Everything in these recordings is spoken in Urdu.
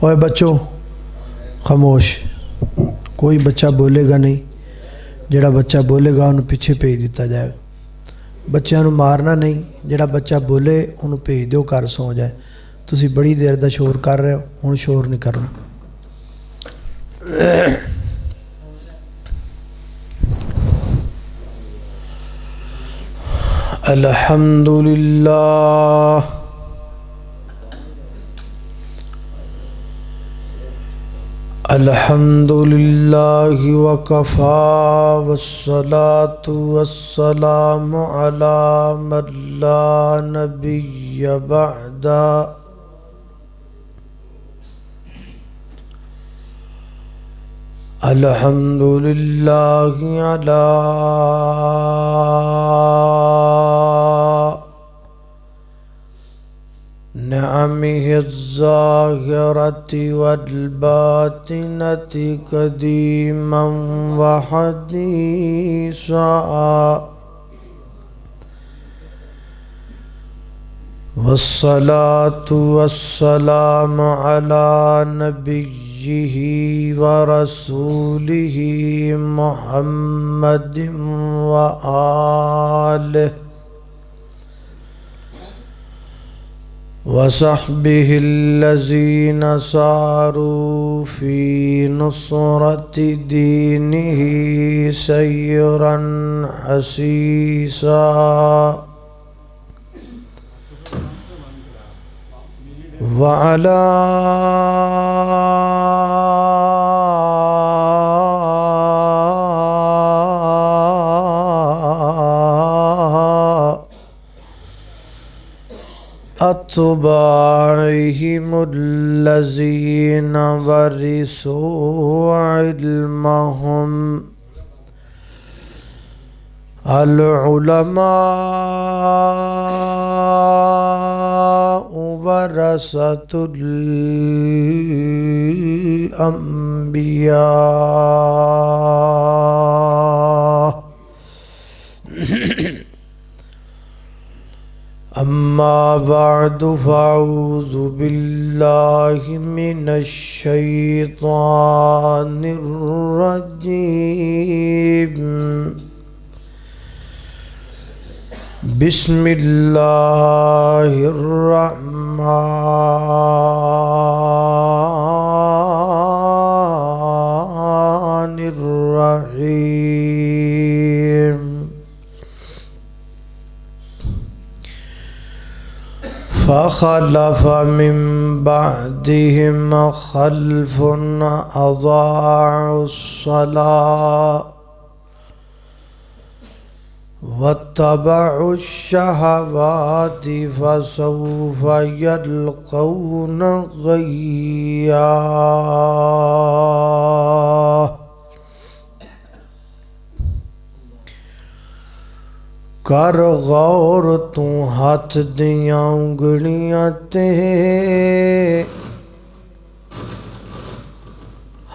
اوے بچوں خاموش، کوئی بچہ بولے گا نہیں، جڑا بچہ بولے گا انہوں پیچھے بھیج دیتا جائے گا۔ بچیاں نو مارنا نہیں، جڑا بچہ بولے انہوں بھیج دیو گھر سو جائے۔ تسی بڑی دیر دا شور کر رہے ہو، ہن شور نہیں کرنا۔ الحمدللہ الحمدللہ وکفا والصلاة والسلام علی من لا نبی بعد۔ الحمدللہ علی نعمه الظاهرة والباطنة قديما وحديثا، والصلاة والسلام على نبيه ورسوله محمد وآله وصحبه الذين ساروا في نصرة دينه سيرا حسيسا، وعلى أتباعهم الذين ورثوا علمهم، العلماء ورثة الأنبياء، أما بعد فأعوذ بالله من الشيطان الرجيم، بسم الله الرحمن الرحيم، فخلف من بعدهم خلف أضاعوا الصلاة واتبعوا الشهوات فسوف يلقون غيا۔ کر غور تو ہاتھ دیاں انگلیاں تے،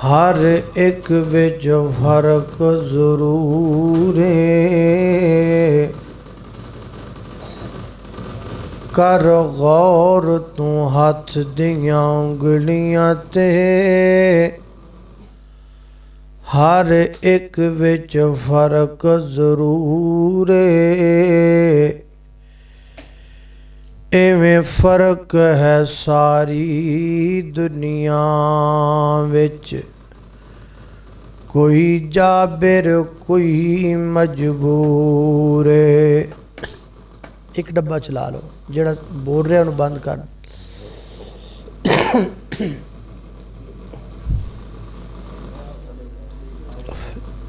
ہر ایک وچ فرق ضرور ہے۔ کر غور تو ہاتھ دیاں انگلیاں تے، ہر ایک وچ فرق ضرور ہے۔ ایویں فرق ہے ساری دنیا وچ، کوئی جابر کوئی مجبور ہے۔ ایک ڈبہ چلا لو، جڑا بول رہا انہوں بند کر۔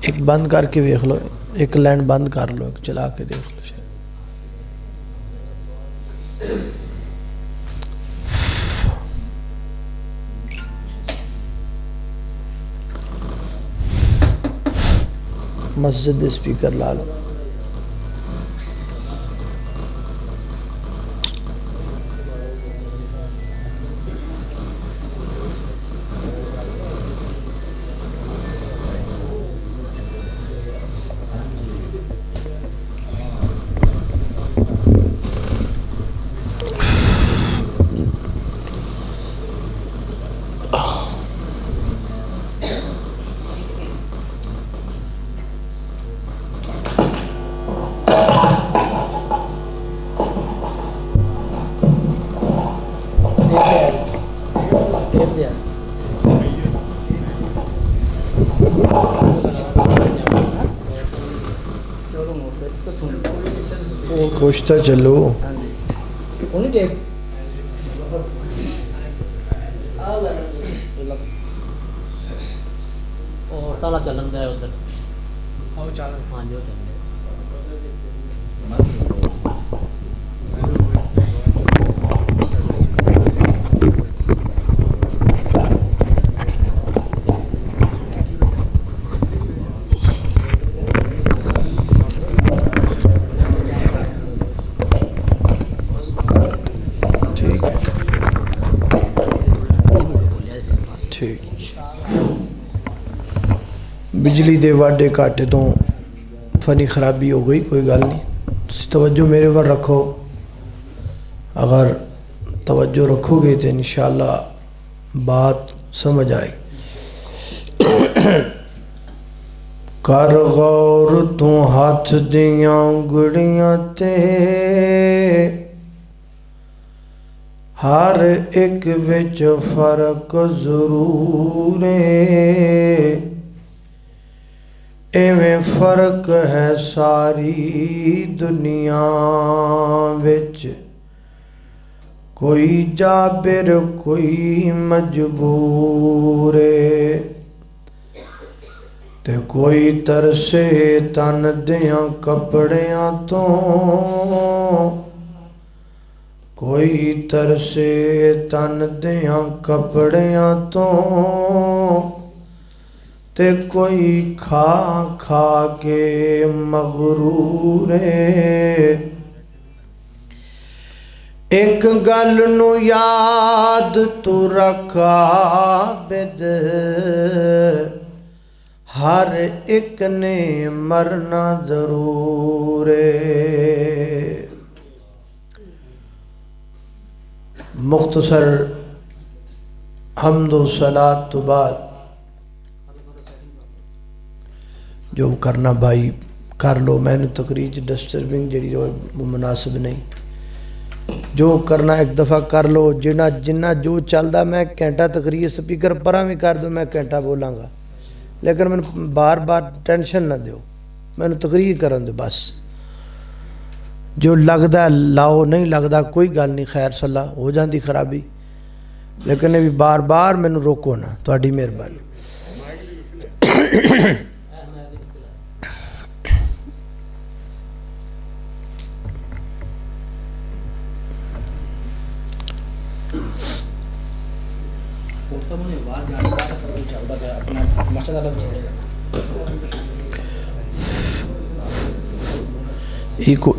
ایک بند کر کے دیکھ لو، ایک لائن بند کر لو، ایک چلا کے دیکھ لو۔ مسجد دے سپیکر لا لو۔ کچھ تو چلو تالا چلن دے ادھر ہاں جی بجلی دے واڈے کاٹے تو فنی خرابی ہو گئی، کوئی گل نہیں، توجہ میرے پر رکھو، اگر توجہ رکھو گے تو انشاءاللہ بات سمجھ آئے گی۔ کر غور تو ہاتھ دیاں گڑیاں تے ہر ایک وچ فرق ضرور ہے، ایویں فرق ہے ساری دنیا وچ، کوئی جابر کوئی مجبور ہے، تے کوئی ترسے تن دیاں کپڑیاں تو، کوئی ترسے تن دیاں کپڑیاں تو، تے کوئی کھا کھا کے مغرور ہے۔ ایک گل نو یاد تو رکھ عابد، ہر ایک نے مرنا ضرور ہے۔ مختصر حمد و صلاۃ تو بعد جو کرنا بھائی کر لو، میں نے تقریر ڈسٹربنگ جڑی وہ مناسب نہیں، جو کرنا ایک دفعہ کر لو، جنہ جو چلدا، میں گھنٹہ تقریر سپیکر پرا بھی کر دو، میں گھنٹہ بولاں گا، لیکن میں بار بار ٹینشن نہ دیو، میں نے تقریر کرن دو بس، جو لگدا لاؤ، نہیں لگدا کوئی گل نہیں، خیر صلاح ہو جاندی خرابی، لیکن بھی بار بار میں روکو نا، تہاڈی مہربانی۔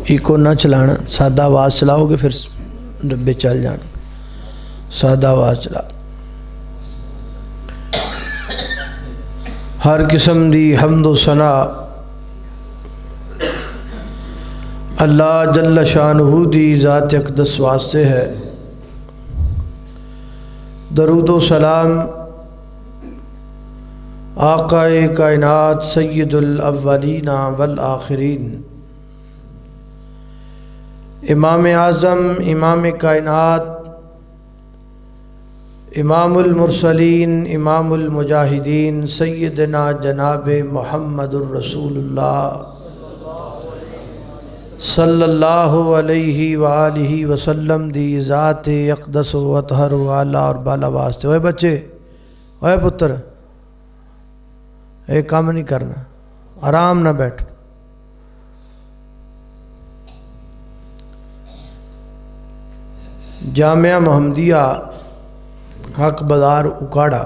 ایکو نہ چلانا، سادہ آواز چلاؤ گے پھر ڈبے چل جان، سادہ آواز چلا۔ ہر قسم دی حمد و ثنا اللہ جل شانہ دی ذات اقدس واسطے ہے، درود و سلام آقا کائنات سید الاولین والآخرین، امام اعظم، امام کائنات، امام المرسلین، امام المجاہدین، سیدنا جناب محمد الرسول اللہ صلی اللہ علیہ وآلہ وسلم دی ذات اقدس و اطہر و اعلیٰ اور بالا واسطے۔ اوے بچے، اوے پتر، ایک کام نہیں کرنا، آرام نہ بیٹھو۔ جامعہ محمدیہ حق بازار اکاڑا،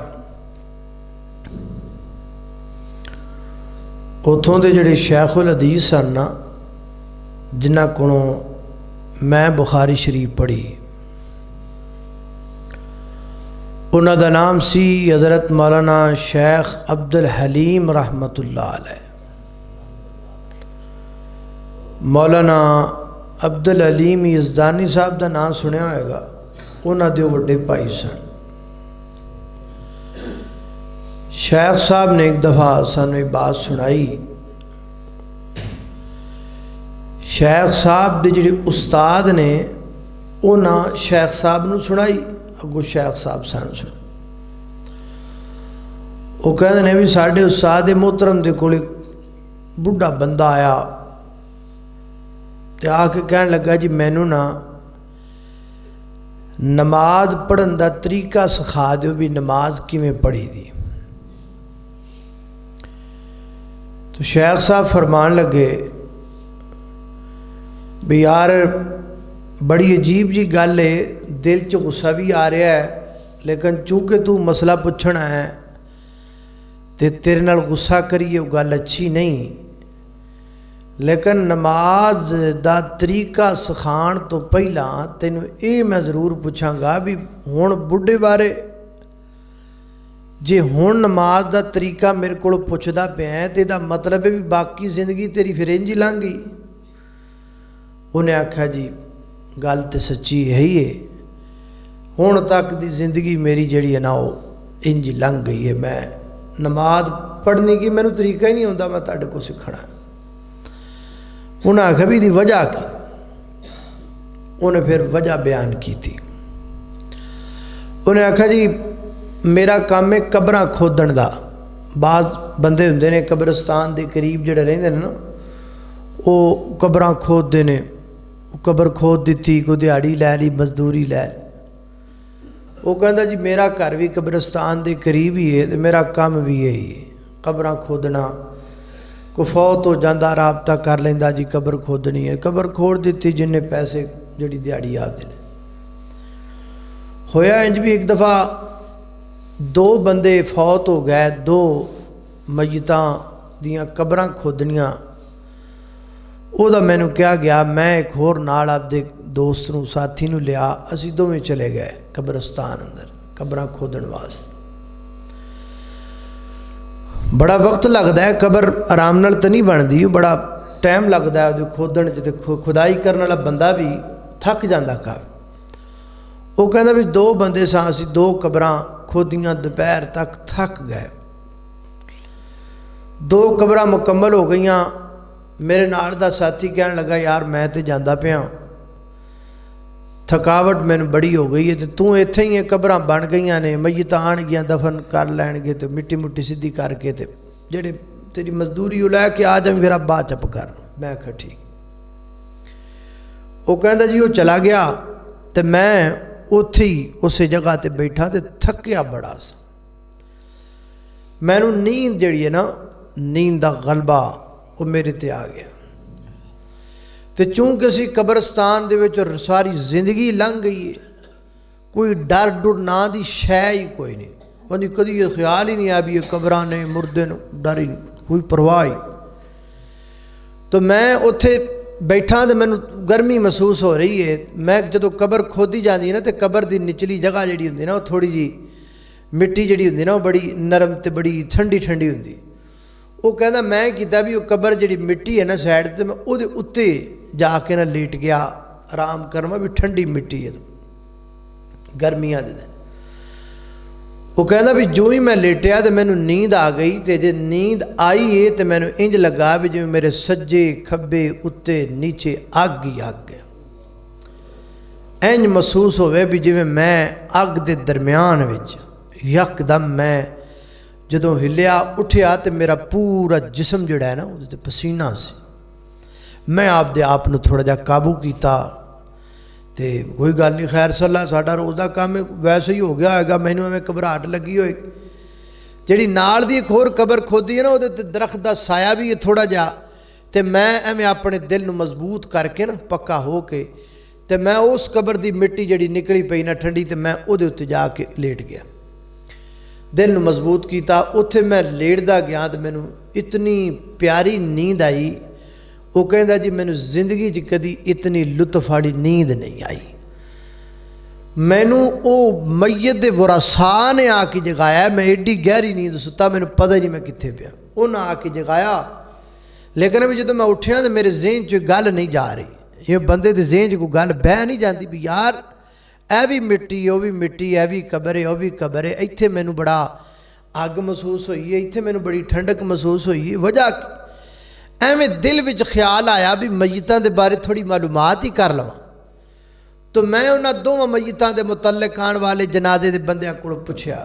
اتھوں دے جڑے شیخ الحدیث سن نا، جنہ کونوں میں بخاری شریف پڑھی، انہاں دا نام سی حضرت مولانا شیخ عبدالحلیم رحمۃ اللہ علیہ۔ مولانا عبدالحلیم یزدانی صاحب دا نام سنیا ہوئے گا، انہاں دے وڈے بھائی سن۔ شیخ صاحب نے ایک دفعہ سانوں ایک بات سنائی، شیخ صاحب دے جڑے استاد نے، انہاں شیخ صاحب نو سنائی، اگو شیخ صاحب سانوں سنائی۔ وہ کہتے ہیں بھی ساڈے استاد محترم دے کول بڑھا بندہ آیا تے آ کے کہنے لگا جی مینوں نا نماز پڑھن دا طریقہ سکھا دیو بھی نماز کیویں پڑھی دی۔ تو شیخ صاحب فرمان لگے بھی یار بڑی عجیب جی گل ہے، دل چ غصہ بھی آ رہا ہے، لیکن چونکہ تو مسئلہ پوچھنا ہے تے تیرے نال غصہ کریے وہ گل اچھی نہیں، لیکن نماز دا طریقہ سکھان تو پہلا تینوں یہ میں ضرور پوچھاں گا بھی ہن بڈھے بارے جے ہن نماز دا طریقہ میرے کو پوچھدا پیا ہے تے دا مطلب ہے بھی باقی زندگی تیری پھر انج ہی لنਘ گئی۔ انہیں آکھا جی گل تے سچی ہے ہی ہے، ہن تک دی زندگی میری جڑی ہے نا وہ انج لنਘ گئی ہے، میں نماز پڑھنے کی مینوں طریقہ ہی نہیں آتا، میں تہاڈے کو سکھنا ہے۔ انہیں آکھا بھی دی وجہ کی، انہیں پھر وجہ بیان کی تھی۔ انہیں آکھا جی میرا کام ہے قبراں کھودن دا، بعض بندے ہوندے نے قبرستان دے قریب جڑے رہندے نے نا وہ قبراں کھود دے نے، قبر کھود دیتی، کوئی دیہڑی لے لی، مزدوری لے لی۔ وہ کہندا جی میرا گھر بھی قبرستان دے قریب ہی ہے تے میرا کام بھی یہی ہے، قبراں کھودنا۔ کو فوت ہو جاندہ رابطہ کر لیندا جی قبر کھودنی ہے، قبر کھود دیتی، جن نے پیسے جڑی دیہڑی آدھے نے۔ ہویا انج بھی ایک دفعہ دو بندے فوت ہو گئے، دو میتاں دیاں قبراں کھودنیاں۔ وہ دا مینوں کیا گیا، میں ایک ہور نال آپ دے دوست نوں ساتھی نوں لیا، اسی دوویں چلے گئے قبرستان اندر قبراں کھودن واسطے۔ بڑا وقت لگتا ہے، قبر آرام نال تو نہیں بندی، بڑا ٹائم لگتا ہے کھودن تے کھدائی کرنے والا بندہ بھی تھک جاندہ کافی۔ وہ کہندا بھی دو بندے ساں، اسی دو قبراں کھودیاں، دوپہر تک تھک گئے، دو قبراں مکمل ہو گئیاں۔ میرے نال دا ساتھی کہنے لگا یار میں تے جاندہ پیاں، تھکاوٹ مینوں بڑی ہو گئی ہے، تے تو ایتھے ہی قبراں بن گئیاں نے، میتاں آن گیاں دفن کر لین گے تے مٹی مٹی سیدھی کر کے تے جڑے تیری مزدوری لے کے آ جائیں پھر ابا چپ کر۔ میں کہا ٹھیک۔ وہ کہندا جی وہ چلا گیا تے میں اوتھے ہی اسے جگہ تے بیٹھا تے تھکیا بڑا سا۔ مینوں نیند جڑی ہے نا، نیند دا غلبہ وہ میرے تے آ گیا تے چونکہ اسی قبرستان دے وچ ساری زندگی لنਘ گئی ہے، کوئی ڈر ڈر نا دی شے ہی کوئی نہیں، انہیں کدی یہ خیال ہی نہیں آیا بھی یہ قبراں نے مردے نے، ڈر ہی نہیں، کوئی پرواہ ہی۔ تو میں اتھے بیٹھا تے مینوں گرمی محسوس ہو رہی ہے۔ میں جدوں قبر کھودی جاندی ہے نا تے قبر دی نچلی جگہ جڑی ہوندی نا وہ تھوڑی جی مٹی جڑی ہوندی نا وہ بڑی نرم تے بڑی ٹھنڈی ٹھنڈی ہوندی۔ وہ کہندا میں کیتا بھی وہ قبر جڑی مٹی ہے نا سائڈ تے میں وہ اتنے جا کے نہ لیٹ گیا آرام کرما، بھی ٹھنڈی مٹی ہے گرمیاں دے دن۔ وہ کہندا بھی جو ہی میں لیٹیا تے مینوں نیند آ گئی، تے جے نیند آئی ہے تے مینوں انج لگا بھی جویں میرے سجے کھبے اتنے نیچے اگ ہی اگ ہے، انج محسوس ہوئے بھی جویں میں اگ دے درمیان وچ۔ یکدم میں جدوں ہلیا اٹھیا تے میرا پورا جسم جڑا ہے نا وہ تے پسینہ سی۔ میں آپ دے آپ نو تھوڑا جا قابو کیتا تے کوئی گل نہیں، خیر صلی اللہ ساڈا روز دا کام ویسے ہی ہو گیا ہوئے گا، مینوں ایویں گھبراہٹ لگی ہوئے۔ جڑی نال دی ایک ہور قبر کھودی ہے نا وہ تے درخت دا سایہ بھی ہے تھوڑا جا، تے میں ایویں اپنے دل نو مضبوط کر کے نا پکا ہو کے تے میں اس قبر دی مٹی جڑی نکلی پئی نا ٹھنڈی، تے میں او دے تے جا کے لیٹ گیا، دل نو مضبوط کیتا۔ اتھے میں لیٹدا گیا تے مینوں اتنی پیاری نیند آئی۔ وہ کہندا جی مینوں زندگی چ کدی اتنی لطف والی نیند نہیں آئی۔ مینوں او میت دے ورثاء نے آ کے جگایا، میں ایڈی گہری نیند ستا مینوں پتہ ہی نہیں میں کتنے پیا، انہاں آ کے جگایا۔ لیکن ابھی جدوں میں اٹھیا تو میرے ذہن چ گل نہیں جا رہی، یہ بندے دے ذہن چ کوئی گل بہ نہیں جاندی بھی یار اے بھی مٹی وہ بھی مٹی، اے بھی قبر ہے وہ بھی قبر ہے۔ ایتھے مینوں بڑا اگ محسوس ہوئی ہے، ایتھے مینوں بڑی ٹھنڈک محسوس ہوئی ہے۔ وجہ ایویں دل وچ خیال آیا بھی میتاں دے بارے تھوڑی معلومات ہی کر لواں، تو میں انہاں دونوں میتاں دے متعلق آن والے جنازے دے بندیاں کول پوچھیا۔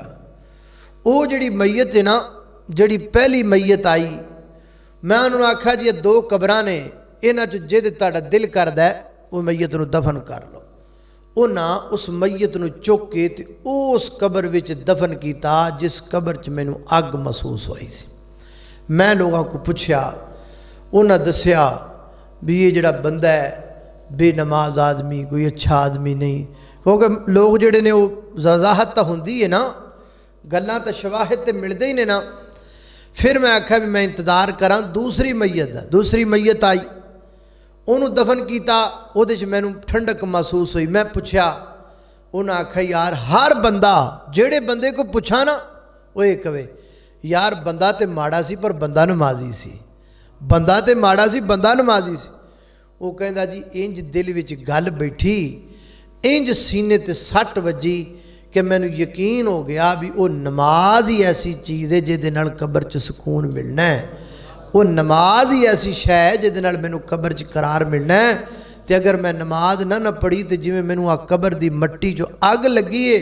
وہ جڑی میت ہے نا جڑی پہلی میت آئی میں انہوں نے آکھا جی یہ 2 قبراں نے انہاں چ جے تہاڈا دل کردا ہے وہ میت نو دفن کر لو انہاں اس میت نو چک کے تے اس قبر وچ دفن کیتا جس قبر چ مینوں اگ محسوس ہوئی سی میں لوگوں کو پوچھیا انہاں دسیا بھی یہ جڑا بندہ ہے بے نماز آدمی کوئی اچھا آدمی نہیں کیونکہ لوگ جڑے نے وہ وضاحت تو ہوندی ہے نا گلاں تے شواہد تے ملدے ہی نے نا پھر میں آکھا بھی میں انتظار کراں دوسری میت آئی انہوں دفن کیتا وہ مینوں ٹھنڈک محسوس ہوئی میں پوچھیا انہاں آکھا یار ہر بندہ جڑے بندے کو پوچھا نا وہ یہ کہے یار بندہ تے ماڑا سی پر بندہ نمازی سی بندہ تے ماڑا سی بندہ نمازی سی وہ کہندا جی انج دل وچ گل بیٹھی انج سینے تے سٹ وجی کہ مینوں یقین ہو گیا بھی وہ نماز ہی ایسی چیز ہے جہدے نال قبر چ سکون ملنا ہے وہ نماز ہی ایسی شے ہے جہدے نال مینوں قبر چ قرار ملنا ہے تے اگر میں نماز نہ پڑھی تے جویں مینوں آ قبر دی مٹی چ اگ لگی ہے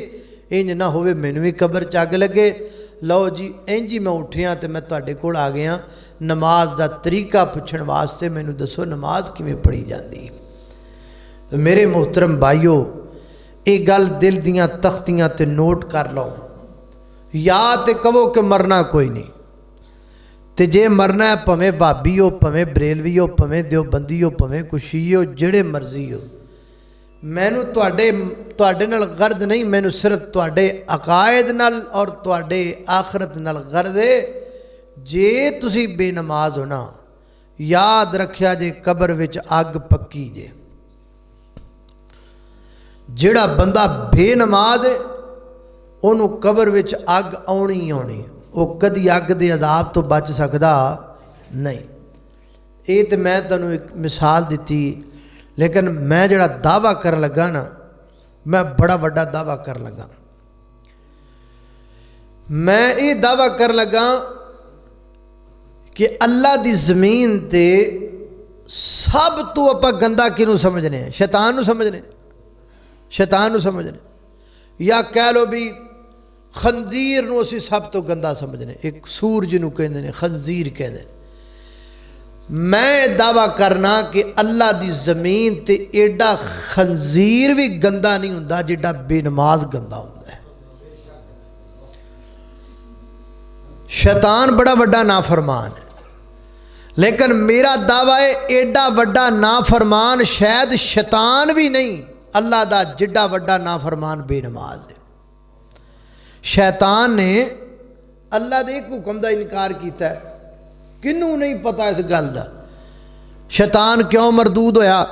انج نہ ہوئے مینوں بھی قبر چ اگ لگے لو جی انج ہی میں اٹھیا تے میں تواڈے کول آ گیا نماز دا طریقہ پوچھن واسطے مینوں دسو نماز کیویں پڑھی جاندی میرے محترم بھائیو یہ گل دل دیاں تختیاں تے نوٹ کر لو یا تے کہو کہ مرنا کوئی نہیں تے جے مرنا ہے پویں بھابی ہو پویں بریلوی ہو پویں دیوبندی ہو پویں کشی ہو جڑے مرضی ہو مینوں تواڈے نال غرض نہیں مینوں صرف تواڈے عقائد نال اور تواڈے آخرت نال غرض ہے جے تسی بے نماز ہونا یاد رکھیا جے قبر وچ اگ پکی جے جڑا بندہ بے نماز ہے انہوں قبر وچ اگ آنی وہ کدی اگ دے عذاب تو بچ سکدا نہیں یہ تو میں تنوں ایک مثال دیتی لیکن میں جڑا دعویٰ کر لگا نا میں بڑا وڈا دعویٰ کر لگا میں یہ دعویٰ کر لگا کہ اللہ دی زمین تے سب تو اپا گندہ کنوں سمجھنے ہیں شیطان نو سمجھنے یا کہہ لو بھی خنزیر نو اسی سب تو گندہ سمجھنے ایک سور جنوں کہندے نے خنزیر کہندے نے میں دعویٰ کرنا کہ اللہ دی زمین تے ایڈا خنزیر بھی گندہ نہیں ہوندا جیڈا بے نماز گندہ ہوندا ہے شیطان بڑا وڈا نافرمان ہے لیکن میرا دعویٰ ہے ایڈا وڈا نافرمان شاید شیطان بھی نہیں اللہ دا جڈا وڈا نافرمان بے نماز ہے شیطان نے اللہ دے ایک حکم دا انکار کیتا ہے کنوں نہیں پتا اس گل دا شیطان کیوں مردود ہویا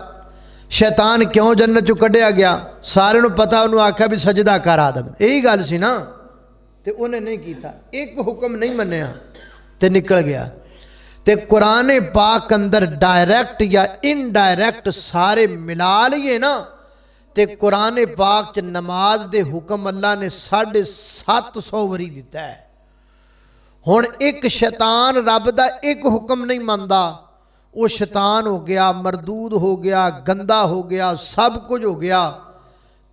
شیطان کیوں جنت چوں کڈیا گیا سارے نوں پتا انہوں آکھا بھی سجدہ کر آدم یہی گل سی نا تے انہیں نہیں کیتا ایک حکم نہیں منیا تے نکل گیا تے قرآن پاک اندر ڈائریکٹ یا انڈائریکٹ سارے ملا لیے نا تے قرآن پاک چ نماز دے حکم اللہ نے 750 وری دیتا ہے ہن ایک شیطان رب دا ایک حکم نہیں ماندا وہ شیطان ہو گیا مردود ہو گیا گندا ہو گیا سب کچھ ہو گیا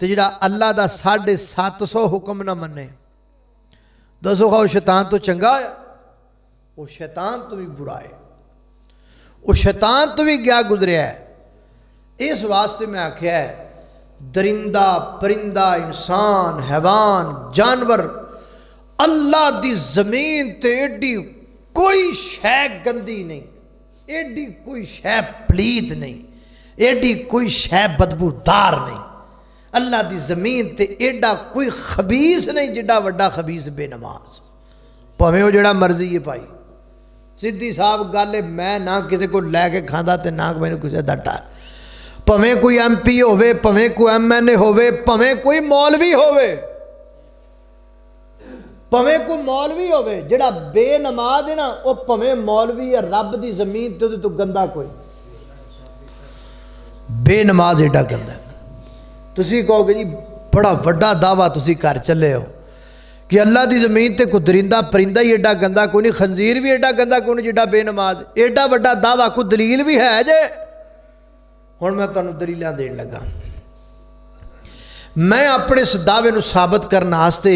تے جڑا اللہ دا 750 حکم نہ منے دسو خواہ شیطان تو چنگا ہے وہ شیطان تو بھی برا ہے وہ شیطان تو بھی گیا گزریا ہے اس واسطے میں آکھیا ہے درندہ پرندہ انسان حیوان جانور اللہ دی زمین تے ایڈی کوئی شے گندی نہیں ایڈی کوئی شے پلیت نہیں ایڈی کوئی شے بدبودار نہیں اللہ دی زمین تے ایڈا کوئی خبیث نہیں جڑا وڈا خبیث بے نماز پویں وہ جڑا مرضی ہے پائی سیدھی صاحب گل ہے میں نہ کسی کو لے کے کھاندا تے نہ میں کسی دا ڈر پویں کوئی ایم پی ہوے پویں کوئی ایم این اے ہوے پویں کوئی مولوی ہوے پویں کوئی مولوی ہوے جڑا بے نماز ہے نا وہ پویں مولوی ہے رب دی زمین تے تو گندا کوئی بے نماز ایڈا گندا ہے تسی کہو گے جی بڑا وڈا دعویٰ تسی کر چلے ہو کہ اللہ دی زمین تے کوئی درندہ پرندہ ہی ایڈا گندا کوئی نہیں خنزیر بھی ایڈا گندا کوئی نہیں جڑا بے نماز ایڈا وڈا دعویٰ کوئی دلیل بھی ہے جے ہن میں تانوں دلیلاں دین لگا میں اپنے اس دعوے نو ثابت کرنے واسطے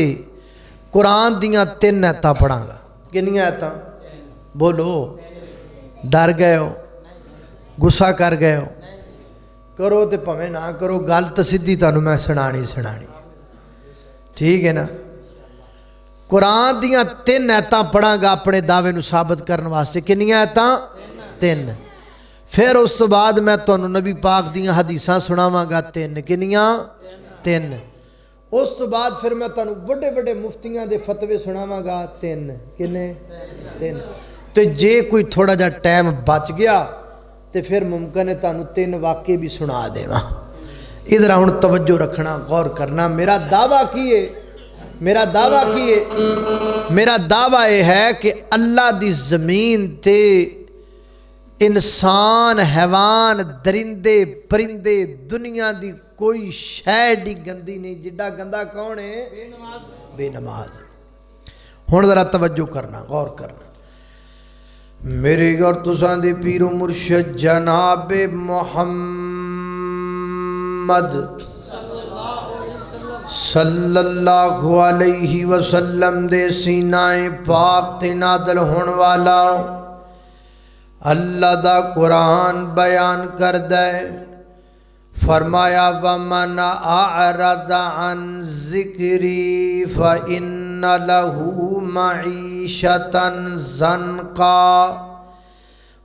قرآن دیاں 3 آیتاں پڑھاں گا. کنیاں آیتاں؟ بولو. ڈر گئے ہو؟ غصہ کر گئے ہو؟ کرو تے پویں نہ کرو، گل تو سیدھی تانوں میں سنانی. ٹھیک ہے نا؟ قرآن دیاں 3 آیتاں پڑھاں گا اپنے دعوے نو ثابت کرنے واسطے. کنیاں آیتاں؟ 3. پھر اس تو بعد میں تانوں نبی پاک دیاں حدیثاں سناواں گا 3. کنیاں؟ 3. اس تو بعد پھر میں تانوں بڑے بڑے مفتیاں دے فتوے سناواں گا 3. کنے؟ 3. تے جے کوئی تھوڑا جا ٹائم بچ گیا تے پھر ممکن ہے تانوں 3 واقعے بھی سنا دیواں. ادھر ہن توجہ رکھنا، غور کرنا. میرا دعویٰ کی ہے؟ میرا دعویٰ یہ ہے کہ اللہ دی زمین تے انسان، حیوان، درندے، پرندے، دنیا دی کوئی شے دی گندی نہیں. جڈا گندا کون ہے؟ بے نماز. ہن ذرا توجہ کرنا، غور کرنا. میرے اور تساں دے پیر و مرشد جناب محمد صلی اللہ علیہ وسلم دے سینہ پاک تے نازل ہون والا اللہ دا قرآن بیان کر دے. فرمایا وَمَنْ أَعْرَضَ عَنْ ذِكْرِي فَإِنَّ لَهُ مَعِيشَةً ضَنْكًا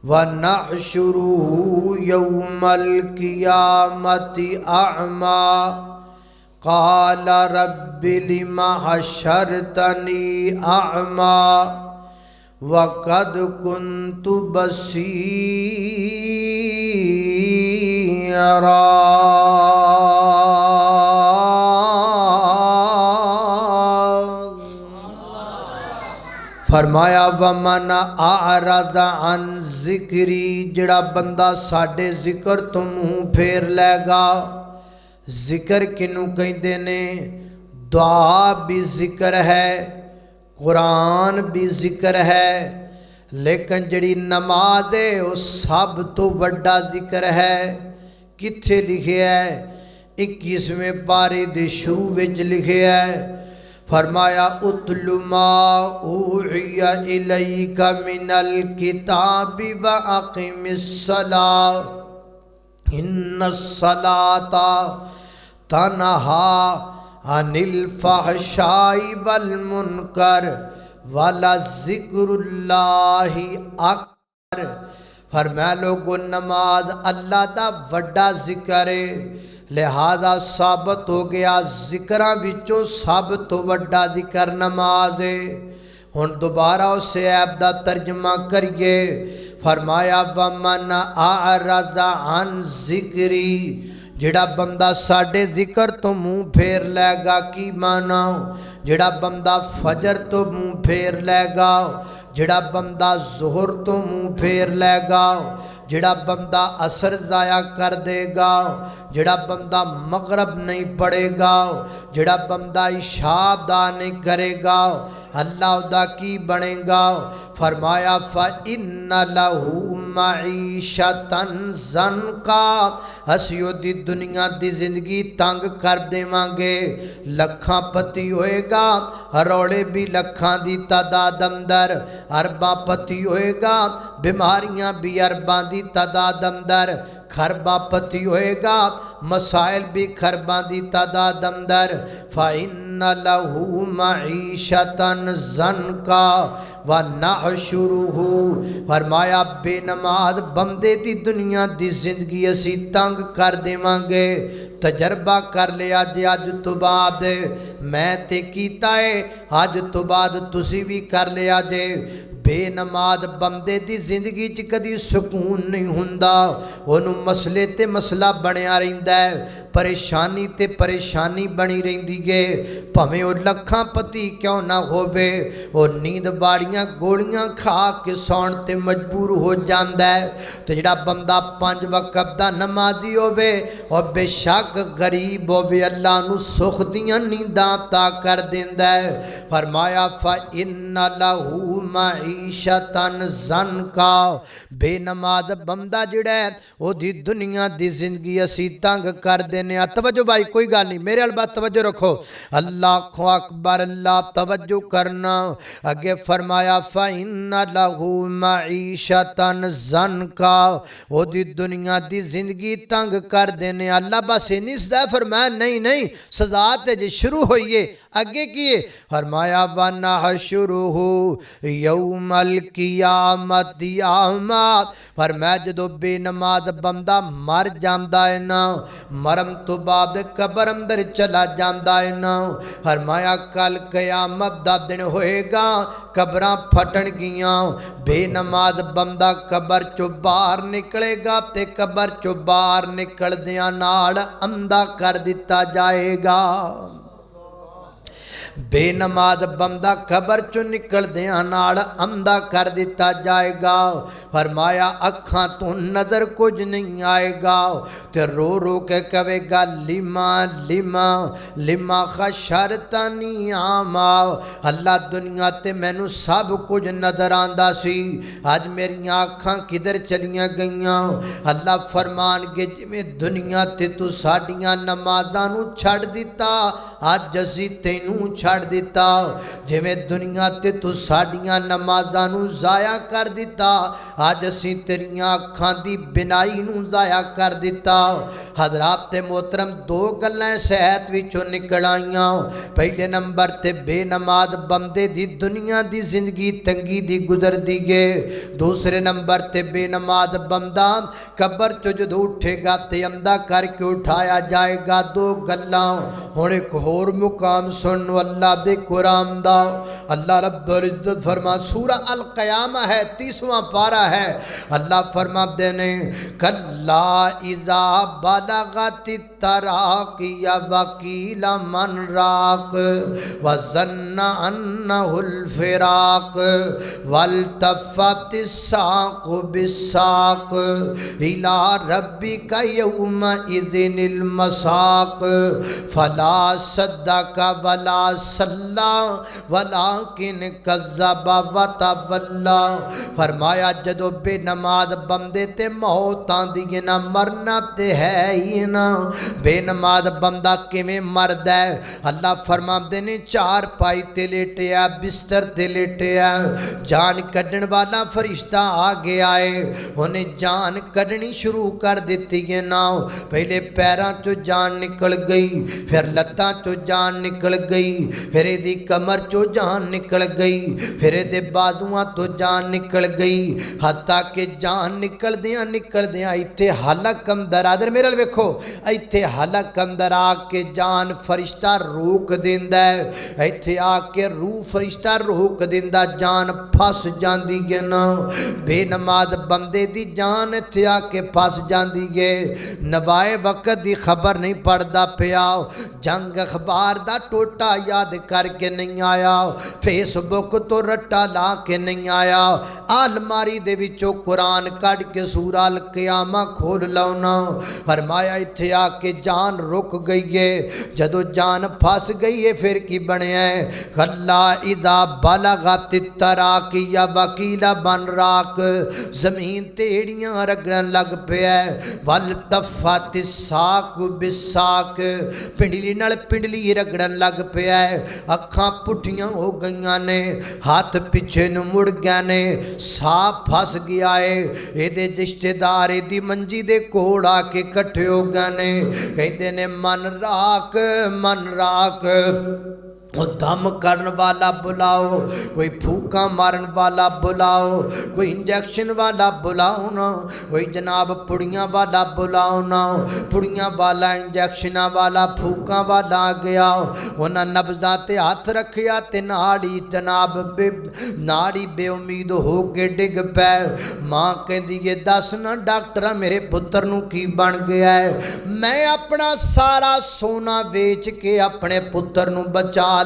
وَنَحْشُرُهُ يَوْمَ الْقِيَامَةِ أَعْمَى قَالَ رَبِّ لِمَ حَشَرْتَنِي أَعْمَى وَقَدْ كُنْتُ بَصِيرًا. فرمایا وَمَنْ أَعْرَضَ عَنْ ذِكْرِي، جڑا بندہ ساڈے ذکر تو منہ پھیر لے گا. ذکر کنوں کہندے نے؟ دعا بھی ذکر ہے، قرآن بھی ذکر ہے، لیکن جڑی نماز ہے وہ سب تو وڈا ذکر ہے. کتھے لکھے ہے؟ 21ویں پارے دے شروع وچ لکھے ہے. فرمایا اتل ما اوحی الیک من الکتاب واقم الصلاۃ ان الصلاۃ تنہی عن الفحشاء والمنکر ولذکر اللہ اکبر. فرمایا لوگو نماز اللہ دا وڈا ذکر ہے، لہذا ثابت ہو گیا ذکراں وچوں سب تو وڈا ذکر نماز ہے. ہن دوبارہ اسے عیب دا ترجمہ کریے. فرمایا وَمَنْ أَعْرَضَ عَنْ ذِكْرِي، جڑا بندہ ساڈے ذکر تو منہ پھیر لے گا. کی مانا؟ جڑا بندہ فجر تو منہ پھیر لے گا، جڑا بندہ ظہر تو منہ پھیر لے گا، جڑا بندہ عصر ضائع کر دے گا، جڑا بندہ مغرب نہیں پڑھے گا، جڑا بندہ عشاء ادا نہیں کرے گا، اللہ دا کی بنے گا؟ فرمایا فَإِنَّ لَهُ مَعِيشَةً ضَنْكًا، اسیو دی دنیا دی زندگی تنگ کر دیواں گے. لکھاں پتی ہوئے گا، روڑے بھی لکھاں دی تعداد اندر، ارباں پتی ہوئے گا، بیماریاں بھی ارباں دی تعداد اندر، خرباں پتی ہوئے گا، مسائل بھی خرباں دی تعداد اندر. فَإِنَّ لَهُ مَعِيشَةً ضَنْكًا وَنَحْشُرُهُ، فرمایا بے نماز بندے دی دنیا دی زندگی اسی تنگ کر دیواں گے. تجربہ کر لیا جی اج تو بعد میں تے کیتا ہے، اج تو بعد تسی بھی کر لیا جے. بے نماز بندے دی زندگی چ کدی سکون نہیں ہوندا، اونوں مسئلے تے مسئلہ بنیا رہندا ہے، پریشانی تے پریشانی بنی رہندی ہے. بھویں او لکھاں پتی کیوں نہ ہووے، او نیند والیاں گولیاں کھا کے سون تے مجبور ہو جاندا ہے. تے جڑا بندہ 5 وقت دا نمازی ہووے او بے شک غریب ہووے، اللہ نو سکھ دیاں نینداں عطا کر دیندا ہے. فرمایا فَإِنَّ لَهُ معیشتن زنکا بے نماز بندہ جڑا ہے وہ دی دنیا دی زندگی اسی تنگ کر دینے. توجہ بھائی کوئی گل نہیں میرے البات توجہ رکھو. اللہ اکبر اللہ توجہ کرنا. اگے فرمایا فَإِنَّ لَهُ مَعِيشَةً زَنْكَا وہ دی دنیا دی زندگی تنگ کر دینے. اللہ بس نہیں سدا فرمایا نہیں سزا تے جی شروع ہوئیے. اگے کیے فرمایا وَنَحْشُرُهُ یوم القیامت اعمیٰ فرمایا جدو بے نماز بندہ مر جاندہ ہے نا مرم تو بعد قبر اندر چلا جاندہ ہے نا فرمایا کل قیامت دا دن ہوئے گا قبران پھٹن گیاں بے نماز بندہ قبر چو باہر نکلے گا تے قبر چو باہر نکل دیاں نال اندھا کر دیتا جائے گا. بے نماز بندہ قبر چو نکل دیاں نال اندھا کر دیتا جائے گا. فرمایا اکھاں تو نظر کچھ نہیں آئے گا تے رو رو کے کہے گا لما لما لما خشرتنی آما اللہ دنیا تے مینو سب کچھ نظر آندا سی آج میری آنکھاں کدھر چلیاں گئیاں. اللہ فرمان کے جویں دنیا تے تو ساڈیاں نمازاں نو چھڑ دیتا آج اسی تینوں چھڑ دیتا جویں دنیا تے تو ساڈیاں نمازاں نو ضائع کر دیتا آج اسی تیریاں اکھاں دی بینائی نو ضائع کر دیتا. حضرات محترم دو گلاں صحت وچوں نکل آئیاں. پہلے نمبر تے بے نماز بندے دی دنیا دی زندگی تنگی دی گزر دی گے. دوسرے نمبر تے بے نماز بندہ قبر چو جدو اٹھے گا تے اندھا کر کے اٹھایا جائے گا. دو گلاں ہن ایک ہور مقام سن اللہ دے قرآن دا. اللہ رب العزت فرما سورہ القیامہ ہے 30واں پارہ ہے. اللہ فرما دینے کلا اذا بلغت التراقی وقیل من راق وظن انہ الفراق والتفت الساق بالساق الى ربک یومئذ المساق فلا صدق ولا صلی ولیکن کذب وتولی. فرمایا جدو بے نماز بندے تے موت آندی نا مرنا تے ہے ہی نا. بے نماز بندہ کیویں مرد ہے اللہ فرماندے نے چار پائی تے لیٹیا بستر تے لیٹیا جان کڈن والا فرشتہ آگے آئے انہیں جان کڈنی شروع کر دیتی ہے نا. پہلے پیراں چو جان نکل گئی پھر لتاں چو جان نکل گئی پھر دی کمر چو جان نکل گئی پھر دے بازواں تو جان نکل گئی حتیٰ کہ جان نکل دیاں ایتھے حلق اندر آدر میرے ویکھو ایتھے حلق اندر آ کے جان فرشتہ روک دیندا ہے ایتھے آ کے روح فرشتہ روک دیندا جان پھس جاندی ہے نا. بے نماز بندے دی جان ایتھے آ کے پھس جاندی ہے. نوائے وقت دی خبر نہیں پڑھدا پیا جنگ اخبار دا ٹوٹا یاد کر کے نہیں آیا فیس بک تو رٹا لا کے نہیں آیا آلماری دے وچوں قرآن کٹ کے سورہ القیامہ کھول لاؤنا. فرمایا ایتھے آ کے جان رک گئی ہے. جدو جان پھس گئی ہے پھر کی بنے ہے کلا اذا بلغت التراقی وقیل من راق زمین تیڑیاں رگڑن لگ پیا والتفت الساق بالساق پنڈلی نال پنڈلی رگڑن لگ پیا ہے. اکھاں پٹھیاں ہو گئیاں نے ہاتھ پیچھے نو مڑ گیا نے سا پھس گیا ہے. اے دے رشتے دار دی منجی دے کوڑ آ کے کٹھے ہو گئے نے کہتے نے من راک دم کرن والا بلاؤ کوئی پھوکا مارن والا بلاؤ کوئی انجیکشن والا بلاؤ نا کوئی جناب پڑیاں والا بلاؤ نا پڑیاں والا انجیکشن والا پھوکا والا آ گیا انہاں نبضاں تے ہاتھ رکھیا تے ناڑی جناب ناڑی بے امید ہو کے ڈگ پے. ماں کہندی یہ دس نا ڈاکٹر میرے پتر نو کی بن گیا ہے. میں اپنا سارا سونا ویچ کے اپنے پتر نو بچا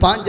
5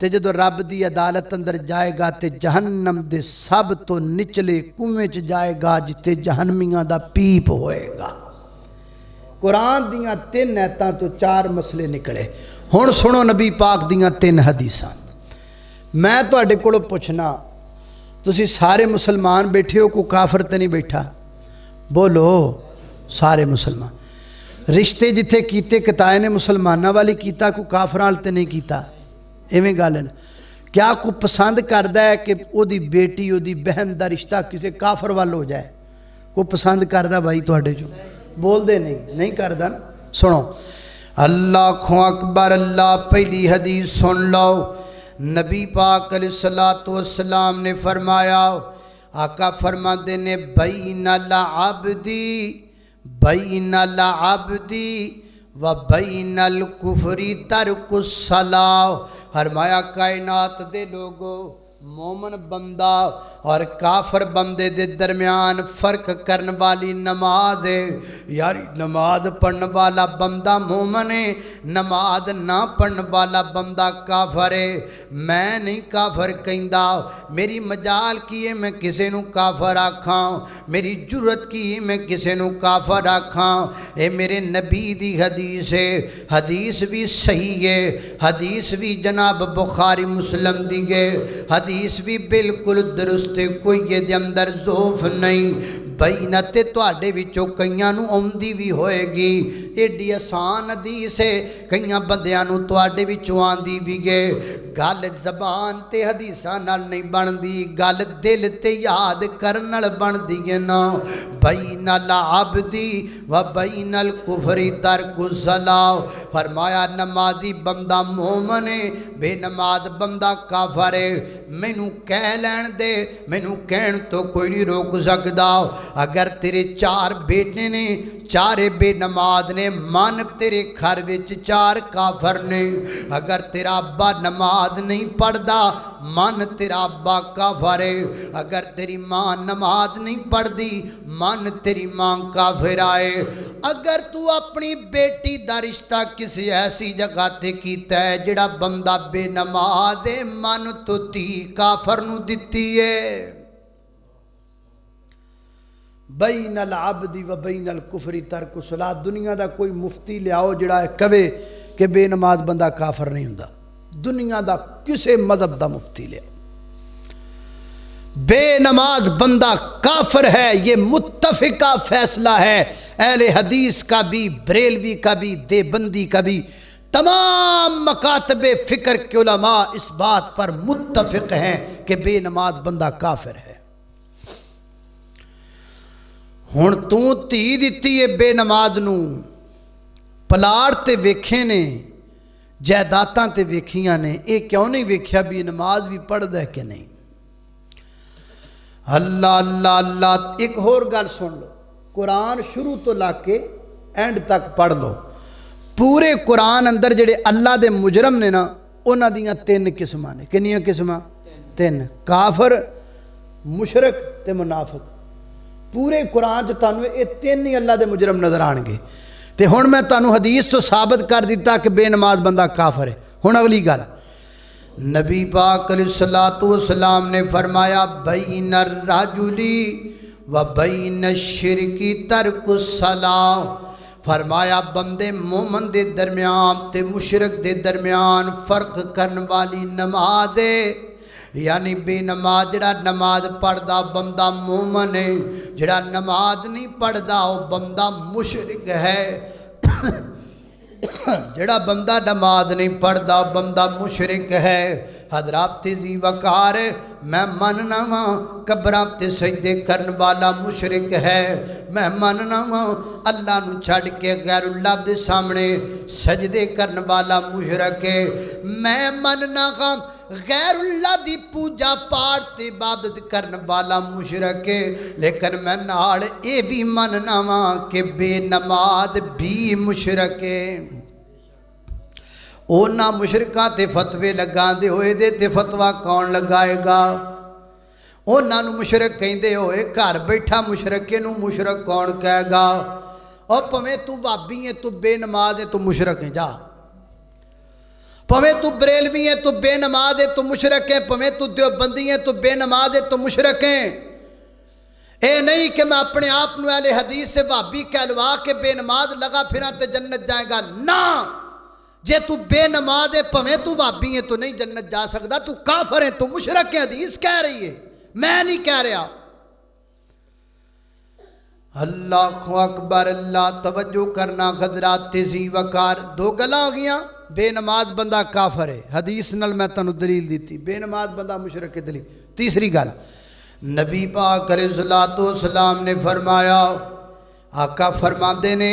تے جدو رب دی عدالت اندر جائے گا تے جہنم دے سب تو نچلے کنویں چ جائے گا جتے جہنمیاں دا پیپ ہوئے گا۔ قرآن دیاں 3 آیتاں تو 4 مسئلے نکلے۔ ہن سنو نبی پاک دیاں 3 حدیثاں۔ میں تواڈے کولوں پوچھنا، تسی سارے مسلمان بیٹھے ہو، کوئی کافر تے نہیں بیٹھا؟ بولو، سارے مسلمان۔ رشتے جتھے کیتے کتائے نے مسلمانہ والی کیتا، کوئی کافران تے نہیں کیتا؟ ایویں گل ہے نا۔ کیا کوئی پسند کردا ہے کہ او دی بیٹی او دی بہن دا رشتہ کسے کافر وال ہو جائے؟ کوئی پسند کردا بھائی تواڈے جو؟ بول دے نہیں کردا نا۔ سنو، اللہ اکبر، اللہ پہلی حدیث سن لو۔ نبی پاک علیہ الصلوۃ والسلام نے فرمایا، آقا فرماتے نے بین العبدی و بین الکفری ترک الصلاۃ۔ فرمایا کائنات دے لوگو، مومن بندہ اور کافر بندے دے درمیان فرق کرن والی نماز ہے۔ یاری نماز پڑھن والا بندہ مومن ہے، نماز نہ پڑھن والا بندہ کافر ہے۔ میں نہیں کافر کہندا، میری مجال کی ہے میں کسے نو کافر آکھاں، میری جرت کی ہے میں کسے نو کافر آکھاں۔ اے میرے نبی دی حدیث ہے، حدیث بھی صحیح ہے، حدیث بھی جناب بخاری مسلم دی ہے، حدیث بھی بالکل درست، کوئی یہ دے اندر ضعف نہیں۔ بینت تواڈے وچوں کئیاں نو اوندی بھی ہوئے گی، ایڈی آسان حدیث ہے، کئیاں بندیاں نو تواڈے وچوں آندی بھی گے۔ گل زبان تے حدیثاں نال نہیں بندی، گل دل تے یاد کرن نال بندی ہے نا۔ بین العبدی و بین الکفر ترک الصلاۃ۔ فرمایا نمازی بندہ مومن ہے، بے نماز بندہ کافر ہے۔ مینوں کہہ لین دے، مینوں کہن تو کوئی نہیں روک سکدا۔ اگر تیرے 4 بیٹے نے، 4 بے نماز نے، من تیرے گھر وچ 4 کافر نے۔ اگر تیرا ابا نماز نہیں پڑھدا، من تیرا ابا کافر ہے۔ اگر تیری ماں نماز نہیں پڑھدی، من تیری ماں کافر آئے۔ اگر تو اپنی بیٹی دا رشتہ کسی ایسی جگہ تے کیتا ہے جڑا بندہ بے نماز ہے، من تو تی کافر نو دتی ہے۔ بین العبد و بین الکفر ترک الصلاۃ۔ دنیا دا کوئی مفتی لیاؤ جڑا کہے کہ بے نماز بندہ کافر نہیں ہوندا، دنیا دا کسے مذہب دا مفتی لیاؤ۔ بے نماز بندہ کافر ہے، یہ متفقہ فیصلہ ہے اہل حدیث کا بھی، بریلوی کا بھی، دیوبندی کا بھی۔ تمام مکاتب فکر کے علماء اس بات پر متفق ہیں کہ بے نماز بندہ کافر ہے۔ ہن تو تی دتی ہے بے نماز نو، پلاڑ تے ویکھے نے، جائیداداں تے ویکھیاں نے، اے کیوں نہیں ویکھیا بھی نماز بھی پڑھدا ہے کہ نہیں؟ اللہ اللہ اللہ۔ ایک اور گل سن لو، قرآن شروع تو لا کے اینڈ تک پڑھ لو۔ پورے قرآن اندر جڑے اللہ دے مجرم نے نا، انہاں دیاں 3 قسماں نے۔ کنیاں قسماں؟ 3۔ کافر، مشرک تے منافق۔ پورے قرآن جو تانوں یہ 3 ہی اللہ دے مجرم نظر آن گے۔ تے ہن میں تانوں حدیث تو ثابت کر دیتا کہ بے نماز بندہ کافر ہے۔ ہن اگلی گل، نبی پاک علیہ الصلوۃ والسلام نے فرمایا بین الرجل و بین الشرک ترک الصلاۃ۔ فرمایا بندے مومن دے درمیان تے مشرک دے درمیان فرق کرن والی نماز ہے۔ یعنی بے نماز جڑا نماز پڑھدا بندہ مومن ہے، جڑا نماز نہیں پڑھدا وہ بندہ مشرک ہے۔ جڑا بندہ نماز نہیں پڑھدا بندہ مشرک ہے۔ حضرات ذی وقار، میں مننا وا قبراں تے سجدے کرن والا مشرک ہے، میں مننا وا اللہ نو چھڈ کے غیر اللہ دے سامنے سجدے کرن والا مشرک ہے، میں مننا وا غیر اللہ دی پوجا پاٹ تے عبادت کرن والا مشرک ہے، لیکن میں نال اے بھی مننا وا کہ بے نماز بھی مشرک ہے۔ اونا مشرکاں تے فتوے لگاں دے ہوئے دے تے فتوہ کون لگائے گا؟ اونا نو مشرک کہیں دے ہوئے، گھر بیٹھا مشرکے نو مشرک کون کہے گا؟ اور پمیں تو وابی ہیں، تو بے نماز ہیں، تو مشرک ہیں، جا۔ پویں تو بریلوی ہے تو بے نماز ہے تو مشرک ہے، پویں تو دیوبندی ہے تو بے نماز ہے تو مشرک ہیں۔ اے نہیں کہ میں اپنے آپ نو اہل حدیث سے وہابی کہلوا کے بے نماز لگا پھراں تے جنت جائے گا، نہ جے تو بے نماز ہے پویں تو وہابی ہے تو نہیں جنت جا سکتا، تو کافر ہے تو مشرک ہے، حدیث کہہ رہی ہے، میں نہیں کہہ رہا۔ اللہ اکبر، اللہ توجہ کرنا حضرات، تیزی وقار، دو گلاں گیاں۔ بے نماز بندہ کافر ہے، حدیث نال میں تنو دلیل دیتی، بے نماز بندہ مشرک ہے دلیل۔ تیسری گل، نبی پاک علیہ الصلوۃ والسلام نے فرمایا، آقا فرماندے نے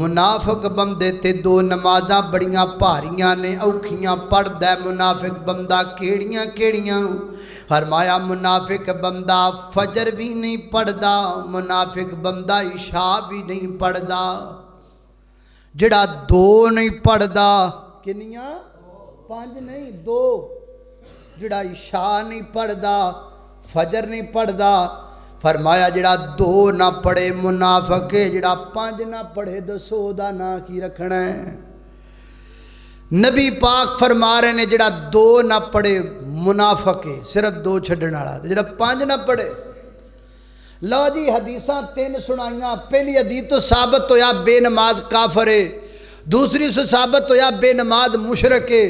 منافق بندے تے دو نمازاں بڑیاں پاریاں نے، اوکھیاں پڑھدا ہے منافق بندہ، کیڑیاں کیڑیاں؟ فرمایا منافق بندہ فجر بھی نہیں پڑھدا، منافق بندہ عشاء بھی نہیں پڑھدا۔ جڑا دو نہیں پڑھدا، کنیاں؟ 5 نہیں 2۔ جڑا عشاء نہیں پڑھدا، فجر نہیں پڑھدا، فرمایا جڑا 2 نہ پڑھے منافق ہے، جڑا 5 نہ پڑھے دسو دا نا کی رکھنا ہے؟ نبی پاک فرما رہے نے جڑا 2 نہ پڑھے منافق ہے، صرف 2 چھڈن والا، جڑا 5 نہ پڑھے۔ لو جی حدیثاں 3 سنائیاں، پہلی حدیث تو ثابت ہویا بے نماز کافر ہے، دوسری سے ثابت ہویا بے نماز مشرک ہے،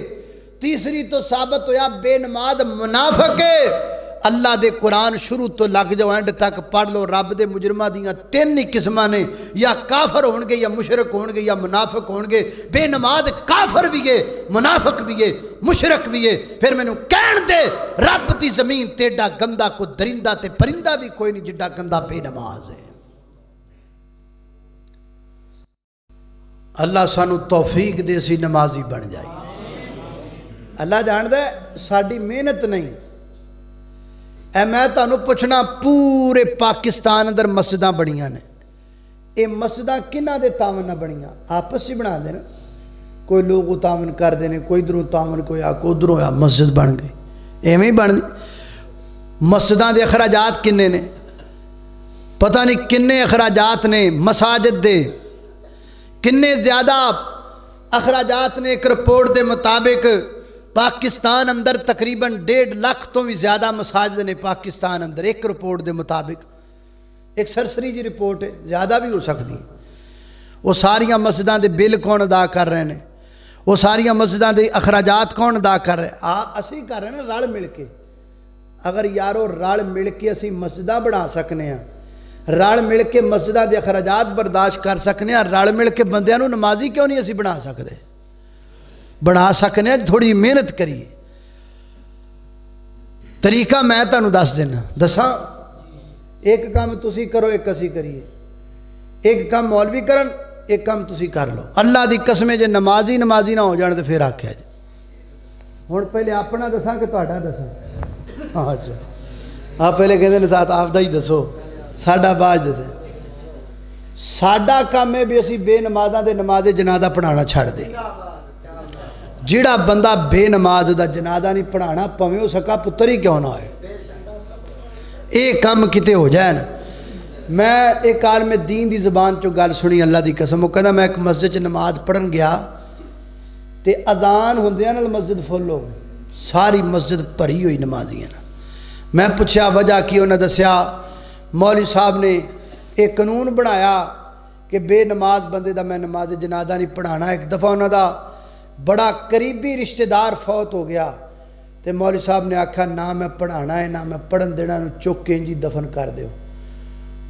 تیسری تو ثابت ہویا بے نماز منافق ہے۔ اللہ دے قرآن شروع تو لگ جاؤ اینڈ تک پڑھ لو، رب دے مجرمہ دیاں 3 ہی قسمہ نے، یا کافر ہونگے یا مشرک ہونگے یا منافق ہونگے۔ بے نماز کافر بھی ہے، منافق بھی ہے، مشرک بھی ہے۔ پھر میں نو کہن دے رب دی زمین تیڈا گندہ کو درندہ تے پرندہ بھی کوئی نہیں جڈا گندہ بے نماز ہے۔ اللہ سانو توفیق دے سی نمازی بن جائیے۔ اللہ جان دے ساڑی محنت نہیں۔ اے میں تانوں پوچھنا، پورے پاکستان اندر مسجداں بڑیاں نے، اے مسجداں کنہ دے تاون نہ بڑیاں؟ آپس ہی بنا دینا، کوئی لوگ تاون کر دینے، کوئی دروں تاون کوئی آ کو دروں آ، مسجد بن گئی، ایویں ہی بن دی۔ مسجداں دے اخراجات کنے نے؟ پتہ نہیں کنے اخراجات نے مساجد دے، کنے زیادہ اخراجات نے۔ ایک رپورٹ دے مطابق پاکستان اندر تقریباً 1.5 لاکھ تو بھی زیادہ مساجد نے پاکستان اندر، ایک رپورٹ دے مطابق، ایک سرسری جی رپورٹ ہے، زیادہ بھی ہو سکتی۔ وہ ساریاں مسجداں دے بل کون ادا کر رہے ہیں؟ وہ ساریاں مسجداں دے اخراجات کون ادا کر رہے ہیں؟ اسی کر رہے ہیں رل مل کے۔ اگر یارو رل مل کے اسی مسجداں بنا سکنے ہیں، رل مل کے مسجداں دے اخراجات برداشت کر سکنے ہیں، رل مل کے بندیاں نو نمازی کیوں نہیں اسی بنا سکتے؟ بنا سکنے ہیں، تھوڑی محنت کریے۔ طریقہ میں تانوں دس دینا، دساں؟ ایک کام تسی کرو، ایک اسی کریے، ایک کام مولوی کرن، ایک کام تسی کر لو۔ اللہ دی قسمیں جے نمازی نہ ہو جان تو پھر آکھیا جی۔ ہن پہلے اپنا دساں کہ تہاڈا دساں؟ اچھا آپ پہلے کہندے نے ساتھ آپ دا ہی دسو، ساڈا باج دسے۔ ساڈا کام ہے بھی اسی بے نمازاں دے نماز جنازہ پڑھانا چھڑ دے۔ جیڑا بندہ بے نماز دا جنازہ نہیں پڑھانا، پویں ہو سکا پتر ہی کیوں نہ ہوئے، ایک کام کتے ہو جائے نا۔ میں ایک عالم دین دی زبان چو گل سنی، اللہ دی قسم، وہ کہنا میں ایک مسجد نماز پڑھن گیا تے اذان ہوندیاں نال مسجد فل ہو گئی، ساری مسجد بھری ہوئی نمازیاں۔ میں پوچھا وجہ کی، انہوں نے دسیا مولوی صاحب نے ایک قانون بنایا کہ بے نماز بندے دا میں نماز جنازہ نہیں پڑھانا۔ ایک دفعہ انہوں دا بڑا قریبی رشتہ دار فوت ہو گیا تے مولوی صاحب نے آکھا نہ میں پڑھانا ہے نہ میں پڑھن دینا، نو چک کے انجی دفن کر دیو۔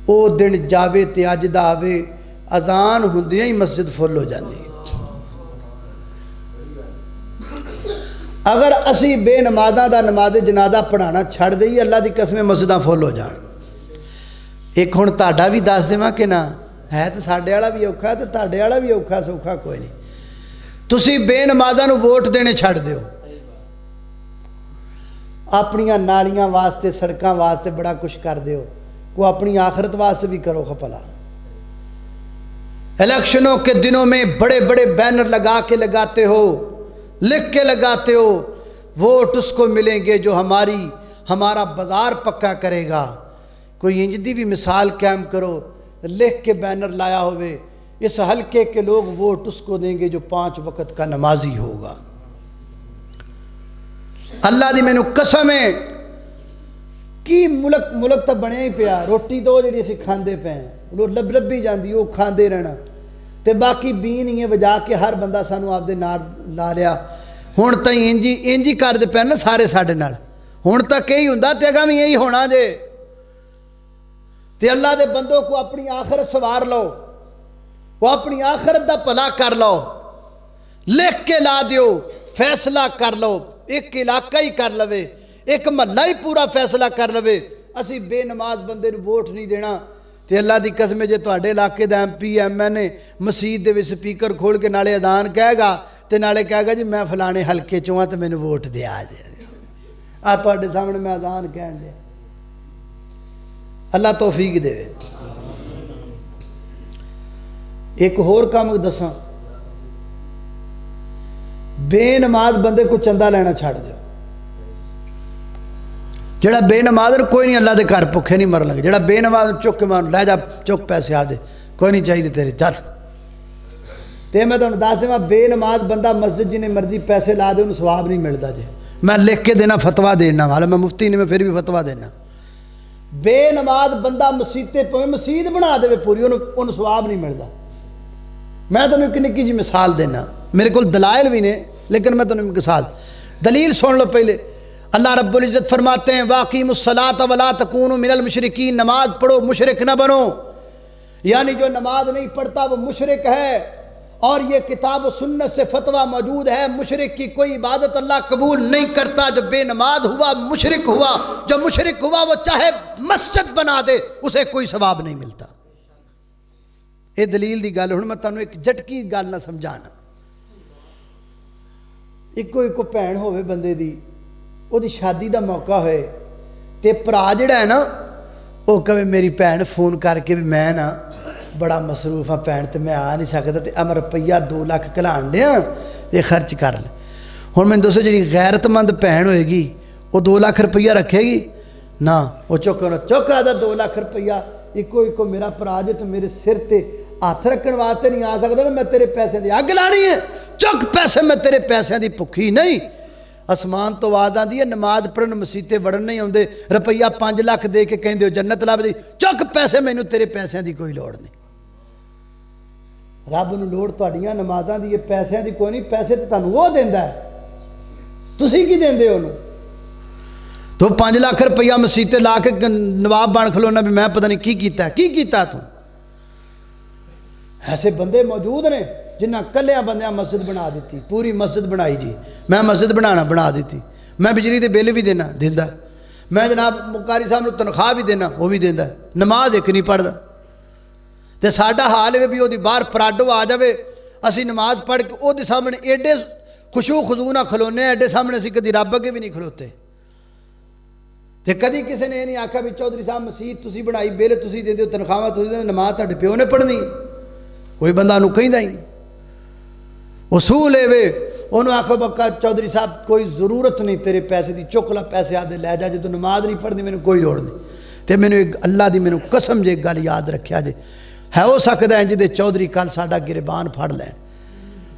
او دن جاوے تے اج دا آوے، اذان ہوندیاں ہی مسجد فل ہو جاندی۔ اگر اسی بے نمازاں دا نماز جنازہ پڑھانا چھڑ دئیے، اللہ دی قسمیں مسجداں فل ہو جان۔ ایک ہن تہاڈا بھی دس دیواں کہ نہ ہے، تے ساڈے والا بھی اوکھا تے تہاڈے والا بھی اوکھا، سوکھا کوئی نہیں۔ تسی بے نمازاں نو ووٹ دینے چھڑ دیو، اپنیاں نالیاں واسطے سڑکاں واسطے بڑا کچھ کر دیو، کو اپنی آخرت واسطے بھی کرو خپلا۔ الیکشنوں کے دنوں میں بڑے بڑے بینر لگا کے لگاتے ہو، لکھ کے لگاتے ہو، ووٹ اس کو ملیں گے جو ہمارا بازار پکا کرے گا۔ کوئی انجدی بھی مثال قائم کرو، لکھ کے بینر لایا ہوئے، اس حلقے کے لوگ ووٹ اس کو دیں گے جو 5 وقت کا نمازی ہوگا۔ اللہ دی مینوں قسم ہے کی ملک تو بنیا ہی پیا روٹی تو جی اسی کھاندے پے ہیں لبھی جاندی وہ کھاندے رہنا تے باقی بھی نہیں ہے وجا کے ہر بندہ سانو آپ دے نال لا لیا ہن تائیں انجی کر دے پے نا سارے ساڈے نال ہن تک یہی ہوندا تے اگاں وی یہی ہونا جے تے اللہ دے بندوں کو اپنی آخرت سوار لو وہ اپنی آخرت دا بھلا کر لو لکھ کے لا دیو فیصلہ کر لو ایک علاقہ ہی کر لوے ایک محلہ ہی پورا فیصلہ کر لوے اسی بے نماز بندے نو ووٹ نہیں دینا تے اللہ دی قسم جے تواڈے علاقے دا ایم پی ایم این اے مسجد دے وچ سپیکر کھول کے نالے اذان کہے گا تے نالے کہے گا جی میں فلانے حلقے چوں ہاں تے مینوں ووٹ دیا جے آ تواڈے سامنے میں اذان کہن دے اللہ توفیق دے ایک ہور کام دساں بے نماز بندے کو چندہ لینا چھاڑ دیو جڑا بے نماز کوئی نہیں اللہ دے گھر بھکھے نہیں مرن لگے جڑا بے نماز چک کے مار لے جا چک پیسے آ دے کوئی نہیں چاہیے تیرے چل تے میں تمہیں دس دیں بے نماز بندہ مسجد جنہیں مرضی پیسے لا دے انہوں ثواب نہیں ملتا جی میں لکھ کے دینا فتویٰ دینا والا میں مفتی نہیں میں پھر بھی فتویٰ دینا بے نماز بندہ مسجد بنا دے پوری انہوں ثواب نہیں ملتا میں تمہیں ایک نکی جی مثال دینا میرے کو دلائل بھی نے لیکن میں تمہیں مثال دلیل سن لو پہلے اللہ رب العزت فرماتے ہیں وَاقِیمُوا الصَّلَاةَ وَلَا تَكُونُوا مِنَ الْمُشْرِكِينَ نماز پڑھو مشرک نہ بنو یعنی جو نماز نہیں پڑھتا وہ مشرک ہے اور یہ کتاب و سنت سے فتویٰ موجود ہے مشرک کی کوئی عبادت اللہ قبول نہیں کرتا جو بے نماز ہوا مشرک ہوا جو مشرک ہوا وہ چاہے مسجد بنا دے اسے کوئی ثواب نہیں ملتا یہ دلیل دی گل ہن میں تانوں ایک جھٹکی گل نہ سمجھانا ایک بھین ہوے بندے دی وہ دی شادی دا موقع ہوئے تے پرا جڑا ہے نا وہ کہے میری بھین فون کر کے بھی میں نا بڑا مصروف ہاں بھین تے میں آ نہیں سکتا تے میں روپیہ 2 لاکھ کھلان دیا یہ خرچ کر لیں ہن میں دوستو جڑی غیرت مند بھین ہوئے گی وہ 2 لاکھ روپیہ رکھے گی نہ وہ چک آدھا 2 لاکھ روپیہ ایکو میرا پرا جے تو میرے سر تے ہاتھ رکھن واسطے نہیں آ سکتا میں تیرے پیسے دی اگ لانی ہے چک پیسے میں تیرے پیسے دی بھکھی نہیں آسمان تو آواز آندی ہے نماز پڑھن مسیتے وڑن نہیں آندے روپیہ 5 لاکھ دے کے کہندے ہو جنت لب دی چک پیسے مینوں تیرے پیسے دی کوئی لوڑ نہیں رب نوں لوڑ تہاڈیاں نمازاں دی پیسے دی کوئی نہیں پیسے تے تانوں وہ دیندا ہے تسی کی دیندے ہو تو 5 لاکھ روپیہ مسیتے لا کے نواب بن کھلونا بھی میں پتہ نہیں کی کیتا تو ایسے بندے موجود نے جنہ کلیاں بندیاں مسجد بنا دیتی پوری مسجد بنائی جی میں مسجد بنا دیتی میں بجلی دے بل بھی دینا میں جناب مکاری صاحب نو تنخواہ بھی دینا وہ بھی دینا نماز ایک نہیں پڑھتا تے ساڈا حال ہے بھی وہ باہر پراڈو آ جاوے اسی نماز پڑھ کے وہ سامنے ایڈے خشوع خضوع نہ کھلونے ایڈے سامنے اسی کدی رب اگے بھی نہیں کھلوتے تے کدی کسی نے یہ نہیں آکھا بھی چودھری صاحب مسجد تسی بنائی بل تسی دے دیو تنخواہ تسی دے نماز تہاڈے پیو نے پڑھنی کوئی بندہ انہوں کہیں نہیں اصول ہے وے انہوں آخو بکا چودھری صاحب کوئی ضرورت نہیں تیرے پیسے دی چکلا پیسے آدھے لے جا جے تو نماز نہیں پڑھنی میں نے کوئی لوڑ نہیں تے میں نے اللہ دی میں نے قسم جے گل یاد رکھیا جے ہے ہو سکتا ہے جدے چودھری کل ساڈا گربان پھڑ لین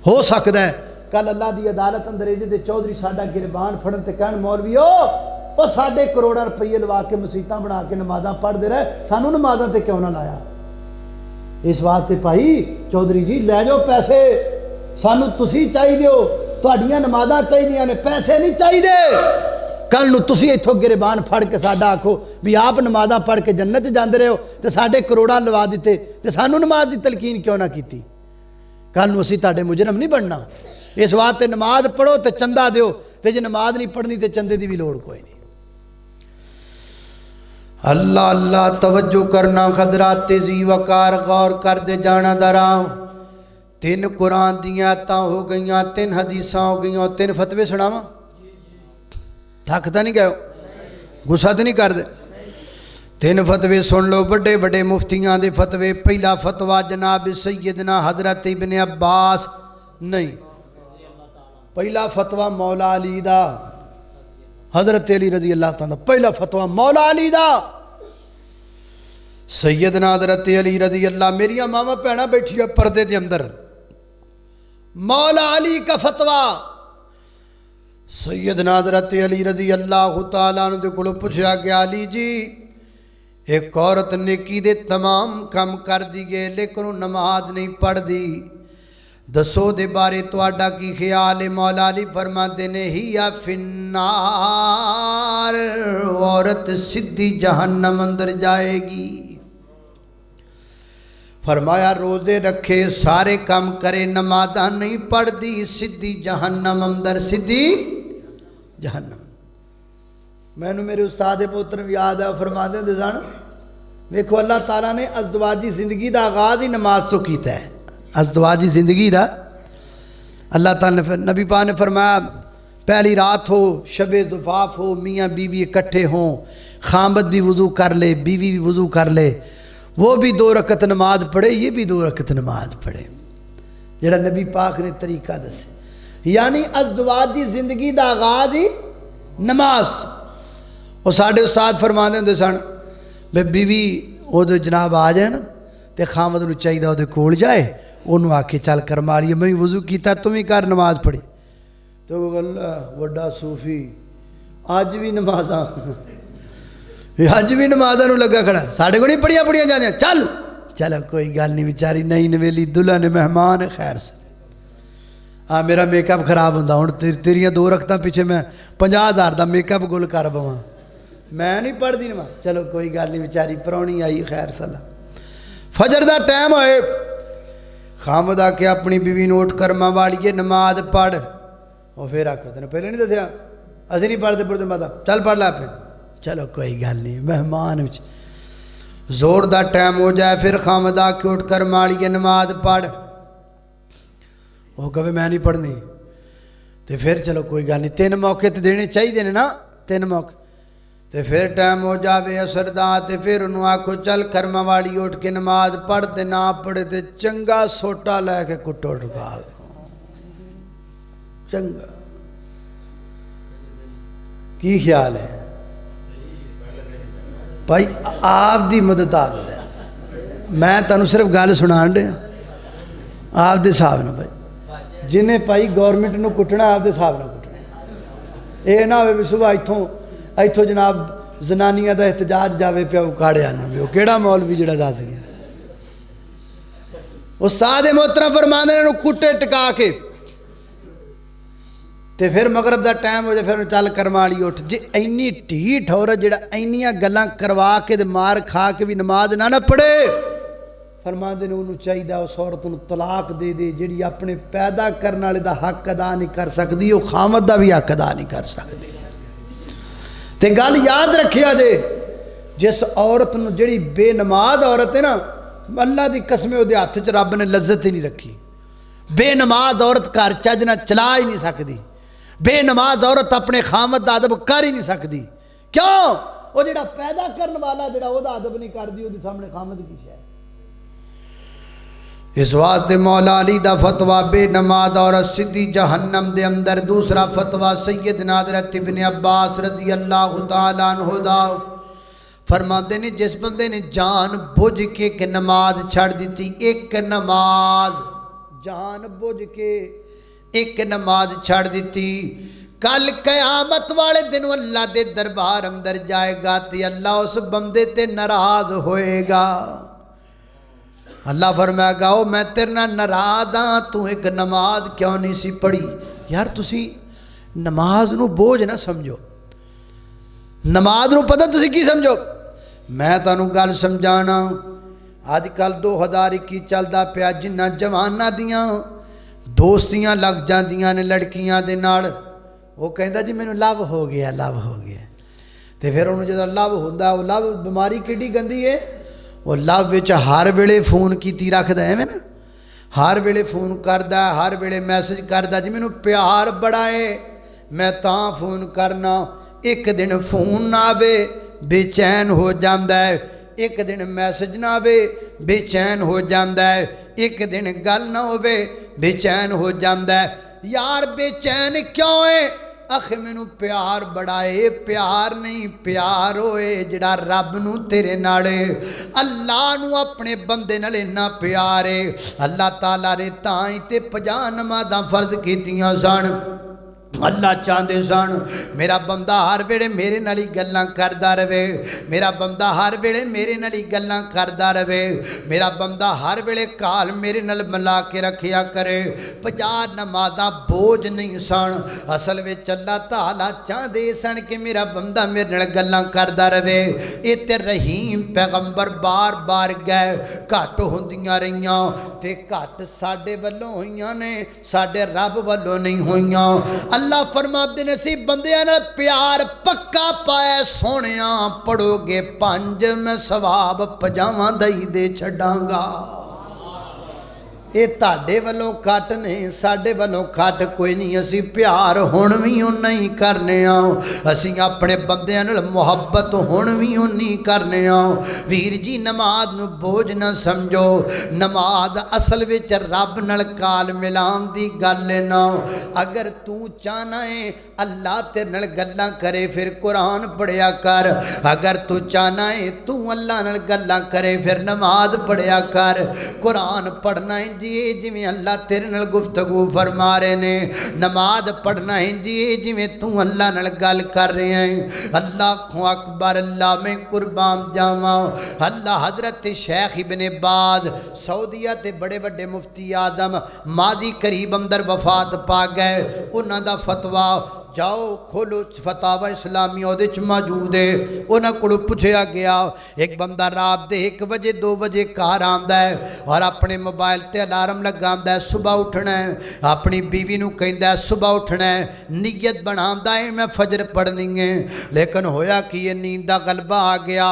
ہو سکتا ہے کل اللہ دی عدالت اندر جدے چودھری ساڈا گربان پھڑن تے کہن مولویو وہ 1.5 کروڑ روپیے لوا کے مسیتاں بنا کے نمازاں پڑھ دے رہے سانوں نمازاں تے کیوں نہ لایا اس واسطے بھائی چودھری جی لے جاؤ پیسے سانو تسی چاہیے دیو تہاڈیاں نمازاں چاہیے نے پیسے نہیں چاہیے کل نو تسی ایتھوں گربان پھڑ کے ساڈا آکھو بھی آپ نمازاں پڑھ کے جنت جاندے رہے ہو تے ساڈے کروڑاں لوا دیتے تے سانو نماز دی تلقین کیوں نہ کیتی کل نو اسی تہاڈے مجرم نہیں بننا اس واسطے نماز پڑھو تے چندہ دیو تے جے نماز نہیں پڑھنی تے چندے دی بھی لوڑ کوئی نہیں اللہ اللہ توجہ کرنا خضرات تیزی وقار غور کر دے جانا دراؤں 3 قرآن دیاں آیتاں ہو گئیاں 3 حدیثاں ہو گئیاں 3 فتوے سناواں تھکتا نہیں گئے غصہ تو نہیں کر دے 3 فتوے سن لو بڑے بڑے مفتیاں دے فتوے پہلا فتوہ جناب سیدنا حضرت ابن عباس نہیں پہلا فتوہ مولا علی دا حضرت علی رضی اللہ تعالیٰ پہلا فتوہ مولا علی دا سیدنا حضرت علی رضی اللہ میری ماما پہنا بیٹھی ہے پردے دے اندر مولا علی کا فتوہ سیدنا حضرت علی رضی اللہ تعالیٰ عنہ دے کولوں پوچھا گیا علی جی ایک عورت نیکی دے تمام کم کر دیئے لیکن وہ نماز نہیں پڑھ دی دسو دے بارے تواڈا کی خیال ہے؟ مولا علی فرماتے نے ہی یا فنار عورت سدھی جہنم اندر جائے گی فرمایا روزے رکھے سارے کام کرے نمازاں نہیں پڑھ دی سدھی جہنم اندر سدھی جہنم میں نے میرے استاد محترم یاد ہے فرما دیں سن دیکھو اللہ تعالیٰ نے ازدواجی زندگی دا آغاز ہی نماز تو کیتا ہے ازدواجی زندگی دا اللہ تعالیٰ نے نبی پاک نے فرمایا پہلی رات ہو شب زفاف ہو میاں بیوی اکٹھے ہوں خامد بھی وضو کر لے بیوی بھی وضو کر لے وہ بھی 2 رکعت نماز پڑھے یہ بھی 2 رکعت نماز پڑھے جڑا نبی پاک نے طریقہ دسے یعنی ازدواجی زندگی دا آغاز ہی نماز وہ ساڑھے استاد فرما دے ہوں سن بے بیوی وہ دے جناب آ جائے نا تے خامد نو چاہیے وہ دے کول جائے انہوں آ کے چل کر ماریے میں وضو کیتا تم ہی کر نماز پڑھی تو اللہ وڈا صوفی آج بھی نمازاں اج بھی نمازاں نو لگا کھڑا ساڑھے کو نہیں پڑھیاں جاندیاں چل چلو کوئی گل نہیں بیچاری نئی نویلی دلہن مہمان ہے خیر سے میرا میک اپ خراب ہوندا ہن تیریاں 2 رکعتاں پیچھے میں 50,000 دا میک اپ گل کر بواں میں نہیں پڑھ دی نماز چلو کوئی گل نہیں بیچاری پرونی آئی خیر سلا فجر دا ٹائم ہوئے خامد آ کے اپنی بیوی نوٹ کرما والیے نماز پڑھ وہ پھر آکھو تنے پہلے نہیں دسیا اسی نہیں پڑھتے ماتا چل پڑھ لا پھر چلو کوئی گل نہیں مہمان زور دا ٹائم ہو جائے پھر خامد آ کے اٹھ کر مالیے نماز پڑھ وہ کہے میں نہیں پڑھنی تو پھر چلو کوئی گل نہیں 3 موقع تو دینے چاہیے نا 3 موقع تو پھر ٹائم ہو جاوے اثر دا تے پھر انہوں آکھو چل کرما والی اٹھ کے نماز پڑھ تے نہ پڑھے تے چنگا سوٹا لے کے کٹو ٹکا چنگا کی خیال ہے بھائی آپ دی مدد آگد ہے میں تانوں صرف گل سنان دے آپ دے صاحب نہ بھائی جنہیں پائی گورنمنٹ نو کٹنا آپ دے صاحب نہ کٹنا اے نہ ہوئے بھی صبح ایتھوں جناب زنانیاں دا احتجاج جاوے پہ اکاڑے آنا بھی وہ کیڑا مولوی جڑا دا سکیا استاد محترم فرمانے نے کٹے ٹکا کے تے پھر مغرب دا ٹائم ہو جائے پھر چل کرمالی اٹھ جی اینی ٹھیٹ ہو رہا جڑا اینیاں گلاں کروا کے دے مار کھا کے بھی نماز نہ پڑھے فرماندے نے انہوں چاہیے اس عورت نوں طلاق دے دے جڑی اپنے پیدا کرنے والے دا حق ادا نہیں کر سکتی وہ خامد دا بھی حق ادا نہیں کر سکتی تے گل یاد رکھیا جے جس عورت نوں جڑی بے نماز عورت ہے نا اللہ دی قسم او دے ہاتھ وچ رب نے لذت ہی نہیں رکھی بے نماز عورت گھر چج نہ چلا ہی نہیں سکتی بے نماز عورت اپنے خامد دا ادب کر ہی نہیں سکتی کیوں وہ جڑا پیدا کرنے والا جڑا او دا ادب نہیں کردی او دے سامنے خامد کی شے اس واسطے مولا علی دا فتویٰ بے نماز عورت سدھی جہنم دے اندر دوسرا فتویٰ سیدنا حضرت ابن عباس رضی اللہ تعالیٰ عنہ دا فرماتے نے جس بندے نے جان بوجھ کے ایک نماز چھڑ دیتی ایک نماز جان بوجھ کے ایک نماز چھڑ دیتی کل قیامت والے دن اللہ دے دربار اندر جائے گا تے اللہ اس بندے تے ناراض ہوئے گا اللہ فرمائے گا او میں تیرے ناراض ہاں تو ایک نماز کیوں نہیں سی پڑھی یار تسی نماز نو بوجھ نہ سمجھو نماز نو پتہ تسی کی سمجھو میں تانوں گل سمجھانا آج کل 2021 چلدا پیا جنہ جواناں دیاں دوستیاں لگ جاندیاں نے لڑکیاں دے نال وہ کہندا جی مینوں لو ہو گیا تے پھر انہوں جدوں لو ہوندا وہ لو بیماری کیڈی گندی ہے وہ لو وچ ہر ویلے فون کیتی رکھدا ہے نا ہر ویلے فون کردا ہر ویلے میسج کردا جی مینوں پیار بڑا ہے میں تاں فون کرنا ایک دن فون نہ آوے بے چین ہو جاندا ہے ایک دن میسج نہ آوے بے چین ہو جاندا ہے ایک دن گل نہ ہوے بے چین ہو جاندا ہے یار بے چین کیوں ہے اخ مینوں پیار بڑا ہے پیار نہیں پیار ہوئے جڑا رب نو تیرے نالے اللہ نو اپنے بندے نال اتنا پیار ہے اللہ تعالیٰ نے تائیں تے 50 نمازاں فرض کیتیاں سن اللہ چاہتے سن میرا بندہ ہر ویلے میرے نال ہی گلاں کردا رہے، میرا بندہ ہر ویلے میرے نال ہی گلاں کردا رہے، میرا بندہ ہر ویلے کال میرے نال ملا کے رکھیا کرے۔ 50 نمازاں بوجھ نہیں سن، اصل وچ اللہ تعالی چاہتے سن کہ میرا بندہ میرے نال گلاں کردا رہے۔ اے تے رحیم پیغمبر بار بار گئے، گھٹ ہوندیاں رہیاں تے گھٹ ساڈے والوں ہوئیاں نے، ساڈے رب والوں نہیں ہوئیاں۔ اللہ فرماتے نے سی بندیاں نال پیار پکا پایا سونیاں، پڑھو گے 5 میں ثواب 50 دئی دے چھڈاں گا۔ یہ تاڈے والوں کٹ نے، ساڈے والوں کٹ کوئی نہیں، اسی پیار ہن وی اُنّا ہی کرنے ہاں، اسی اپنے بندیاں نال محبت ہن وی اُنّی کرنے ہاں۔ ویر جی نماز نو بوجھ نہ سمجھو، نماز اصل وچ رب نال کال ملان دی گل نہ۔ اگر تو چاہنا ہے اللہ تیرے نال گلاں کرے پھر قرآن پڑھیا کر، اگر تو چاہنا ہے تو اللہ نال گلاں کرے پھر نماز پڑھیا کر۔ قرآن پڑھنا ہے جی جویں اللہ تیرے نال گفتگو فرما رہے نے، نماز پڑھنا ہے جی جویں تو اللہ نال گل کر رہے ہیں۔ اللہ اکبر، اللہ میں قربان جاواں۔ اللہ حضرت شیخ ابن باز سعودیہ تے بڑے بڑے مفتی اعظم ماضی قریب اندر وفات پا گئے، انہاں دا فتویٰ جاؤ کھولو فتاوی اسلامی اودے چ موجود ہے۔ انہاں کولوں پوچھیا گیا، ایک بندہ رات دے 1 بجے 2 بجے گھر آندا ہے اور اپنے موبائل تے الارم لگاندا ہے صبح اٹھنا ہے، اپنی بیوی نو کہندا ہے صبح اٹھنا ہے، نیت بناندا ہے میں فجر پڑھنی ہے، لیکن ہویا کہ یہ نیند دا غلبہ آ گیا،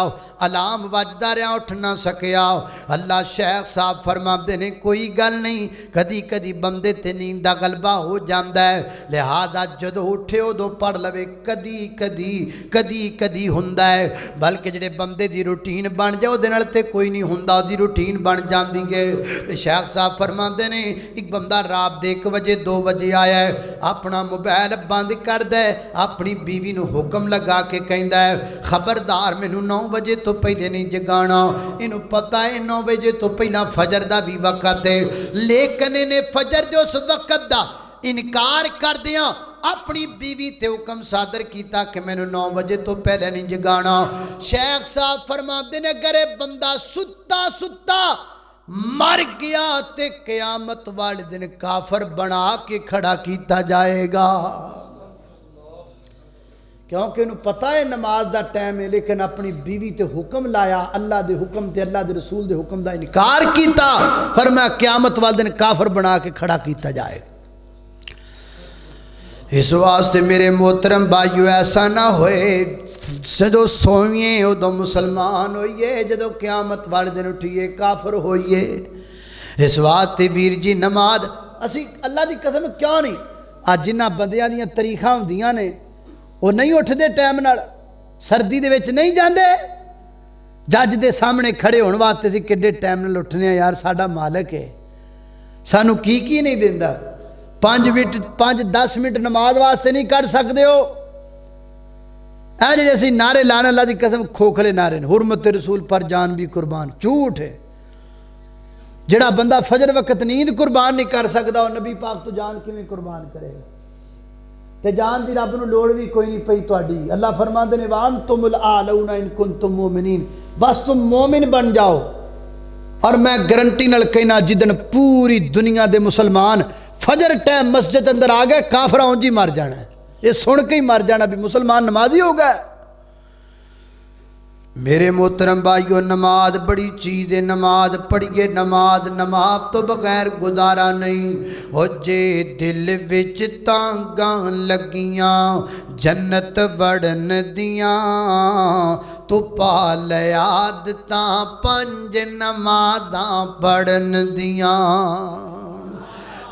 الارم وجدا رہا اٹھ نہ سکیا۔ اللہ شیخ صاحب فرماندے نے کوئی گل نہیں، کدی کدی بندے تے نیند دا غلبہ ہو جاندا ہے، لہذا جدوں ادو پڑھ لوے، کدی کدی کدی کدی ہوندا ہے، بلکہ جڑے بندے دی روٹین بن جائے دے نال تے کوئی نہیں ہوندا، دی روٹین بن جاندی ہے۔ شیخ صاحب فرماندے نے ایک بندہ رات دے 1 بجے 2 بجے آیا ہے، اپنا موبائل بند کر دے، اپنی بیوی نو حکم لگا کے کہندا ہے خبردار مینوں 9 بجے تو پہلے نہیں جگانا، اینو پتہ ہے 9 بجے تو پہلا فجر دا بھی وقت ہے، لیکن انہیں فجر دے اس وقت دا انکار کر دیاں اپنی بیوی تے حکم صادر کیتا کہ میں نے 9 بجے تو پہلے نہیں جگانا۔ شیخ صاحب فرماتے نے اگر بندہ ستا ستا مر گیا تے قیامت والے دن کافر بنا کے کھڑا کیتا جائے گا، کیونکہ انہوں پتہ ہے نماز دا ٹائم ہے، لیکن اپنی بیوی تے حکم لایا، اللہ دے حکم تے اللہ دے رسول دے حکم دا انکار کیتا، فرمایا قیامت والے دن کافر بنا کے کھڑا کیتا جائے گا۔ اس واسطے میرے محترم بھائیو ایسا نہ ہوئے جدو سوئیے ادو مسلمان ہوئیے، جدو قیامت والے دن اٹھیے کافر ہوئیے۔ اس واسطے ویر جی نماز اسی اللہ دی قسم کیوں نہیں، آج جنہ بندیاں دیاں تاریخاں ہوندیاں نے وہ نہیں اٹھ دے ٹائم نال، سردی دے وچ نہیں جاندے، جج دے سامنے کھڑے ہونے واسطے سی کڈے ٹائم نال اٹھنے ہیں، یار ساڈا مالک ہے سانو کی نہیں دیندا، 5-10 منٹ نماز واسطے نہیں کر سکتے ہو۔ اے جڑے اسی نعرے لانے اللہ دی قسم کھوکھلے نعرے نے، حرمت رسول پر جان بھی قربان، جھوٹ ہے۔ جڑا بندہ فجر وقت نیند قربان نہیں کر سکتا وہ نبی پاک تو جان کیویں قربان کرے گا؟ تے جان دی رب نو لوڑ بھی کوئی نہیں پئی تہاڈی۔ اللہ فرماندے نے وانتم الاعلون ان کنتم مومنین، بس تم مومن بن جاؤ۔ اور میں گارنٹی نال کہنا جدن پوری دنیا دے مسلمان فجر ٹائم مسجد اندر آ گئے کافر اونجی مر جانا ہے، یہ سن کے ہی مر جانا بھی مسلمان نمازی ہو گئے۔ میرے محترم بھائیو نماز بڑی چیز ہے، نماز پڑھیے، نماز تو بغیر گزارا نہیں۔ او جے دل وچ تانگاں لگیاں جنت وڑن دیاں، تو پا لے عادتاں 5 نمازاں پڑھن دیاں۔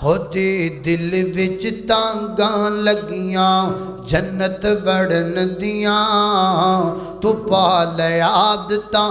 او جے دل وچ تانگاں لگیاں جنت وڑن دیاں، تو پا لے عادتاں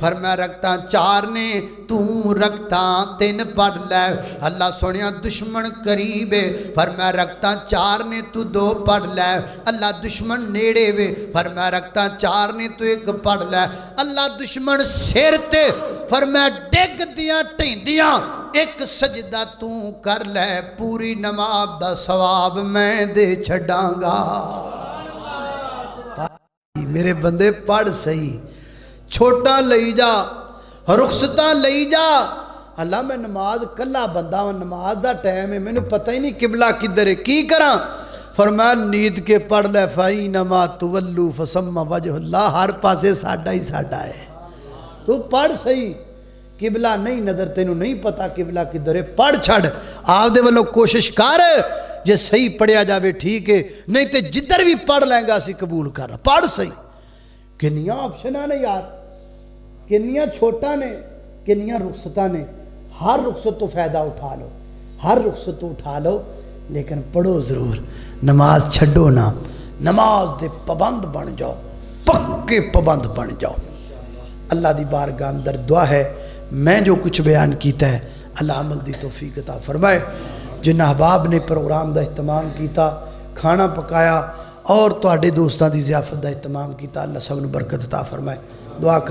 فرمایا رکھتا 4 نے تو رکھتا 3 پڑھ لے اللہ سونیا دشمن قریب ہے فرمایا رکھتا 4 نے تو 2 پڑھ لے اللہ دشمن نیڑے وے فرمایا رکھتا 4 نے تو 1 پڑھ لے اللہ دشمن سر تے فرمایا ڈگ دیاں ٹھیندیاں 1 سجدہ تو کر لے پوری نماز دا ثواب میں دے چھڈاں گا میرے بندے پڑھ صحیح چھوٹا لئی جا رخصتاں لئی جا اللہ میں نماز کلا بندہ ہوں نماز دا ٹائم ہے میں نے پتہ ہی نہیں قبلہ کدھر ہے کی کراں فرمایا نیند کے پڑھ لے فَإِنَّمَا تُوَلُّوا فَثَمَّ وَجْهُ اللَّهِ ہر پاسے ساڈا ہی ساڈا ہے تو پڑھ صحیح قبلہ نہیں نظر تینوں نہیں پتا قبلہ کدھر ہے پڑھ چھڑ آپ دے والوں کوشش کر جے صحیح پڑھیا جاوے ٹھیک ہے نہیں تے جدھر بھی پڑھ لیں گا اسی قبول کر پڑھ صحیح کنیاں آپشنہ نے یار کنیاں چھوٹا نے کنیاں رخصتہ نے ہر رخصت تو فائدہ اٹھا لو ہر رخصت تو اٹھا لو لیکن پڑھو ضرور نماز چھڈو نہ نماز دے پابند بن جاؤ پکے پابند بن جاؤ اللہ دی بارگاہ اندر دعا ہے میں جو کچھ بیان کیتا ہے اللہ عمل دی توفیق عطا فرمائے جن احباب نے پروگرام دا اہتمام کیتا کھانا پکایا اور تواڈے دوستاں دی ضیافت دا اہتمام کیتا اللہ سب نو برکت عطا فرمائے دعا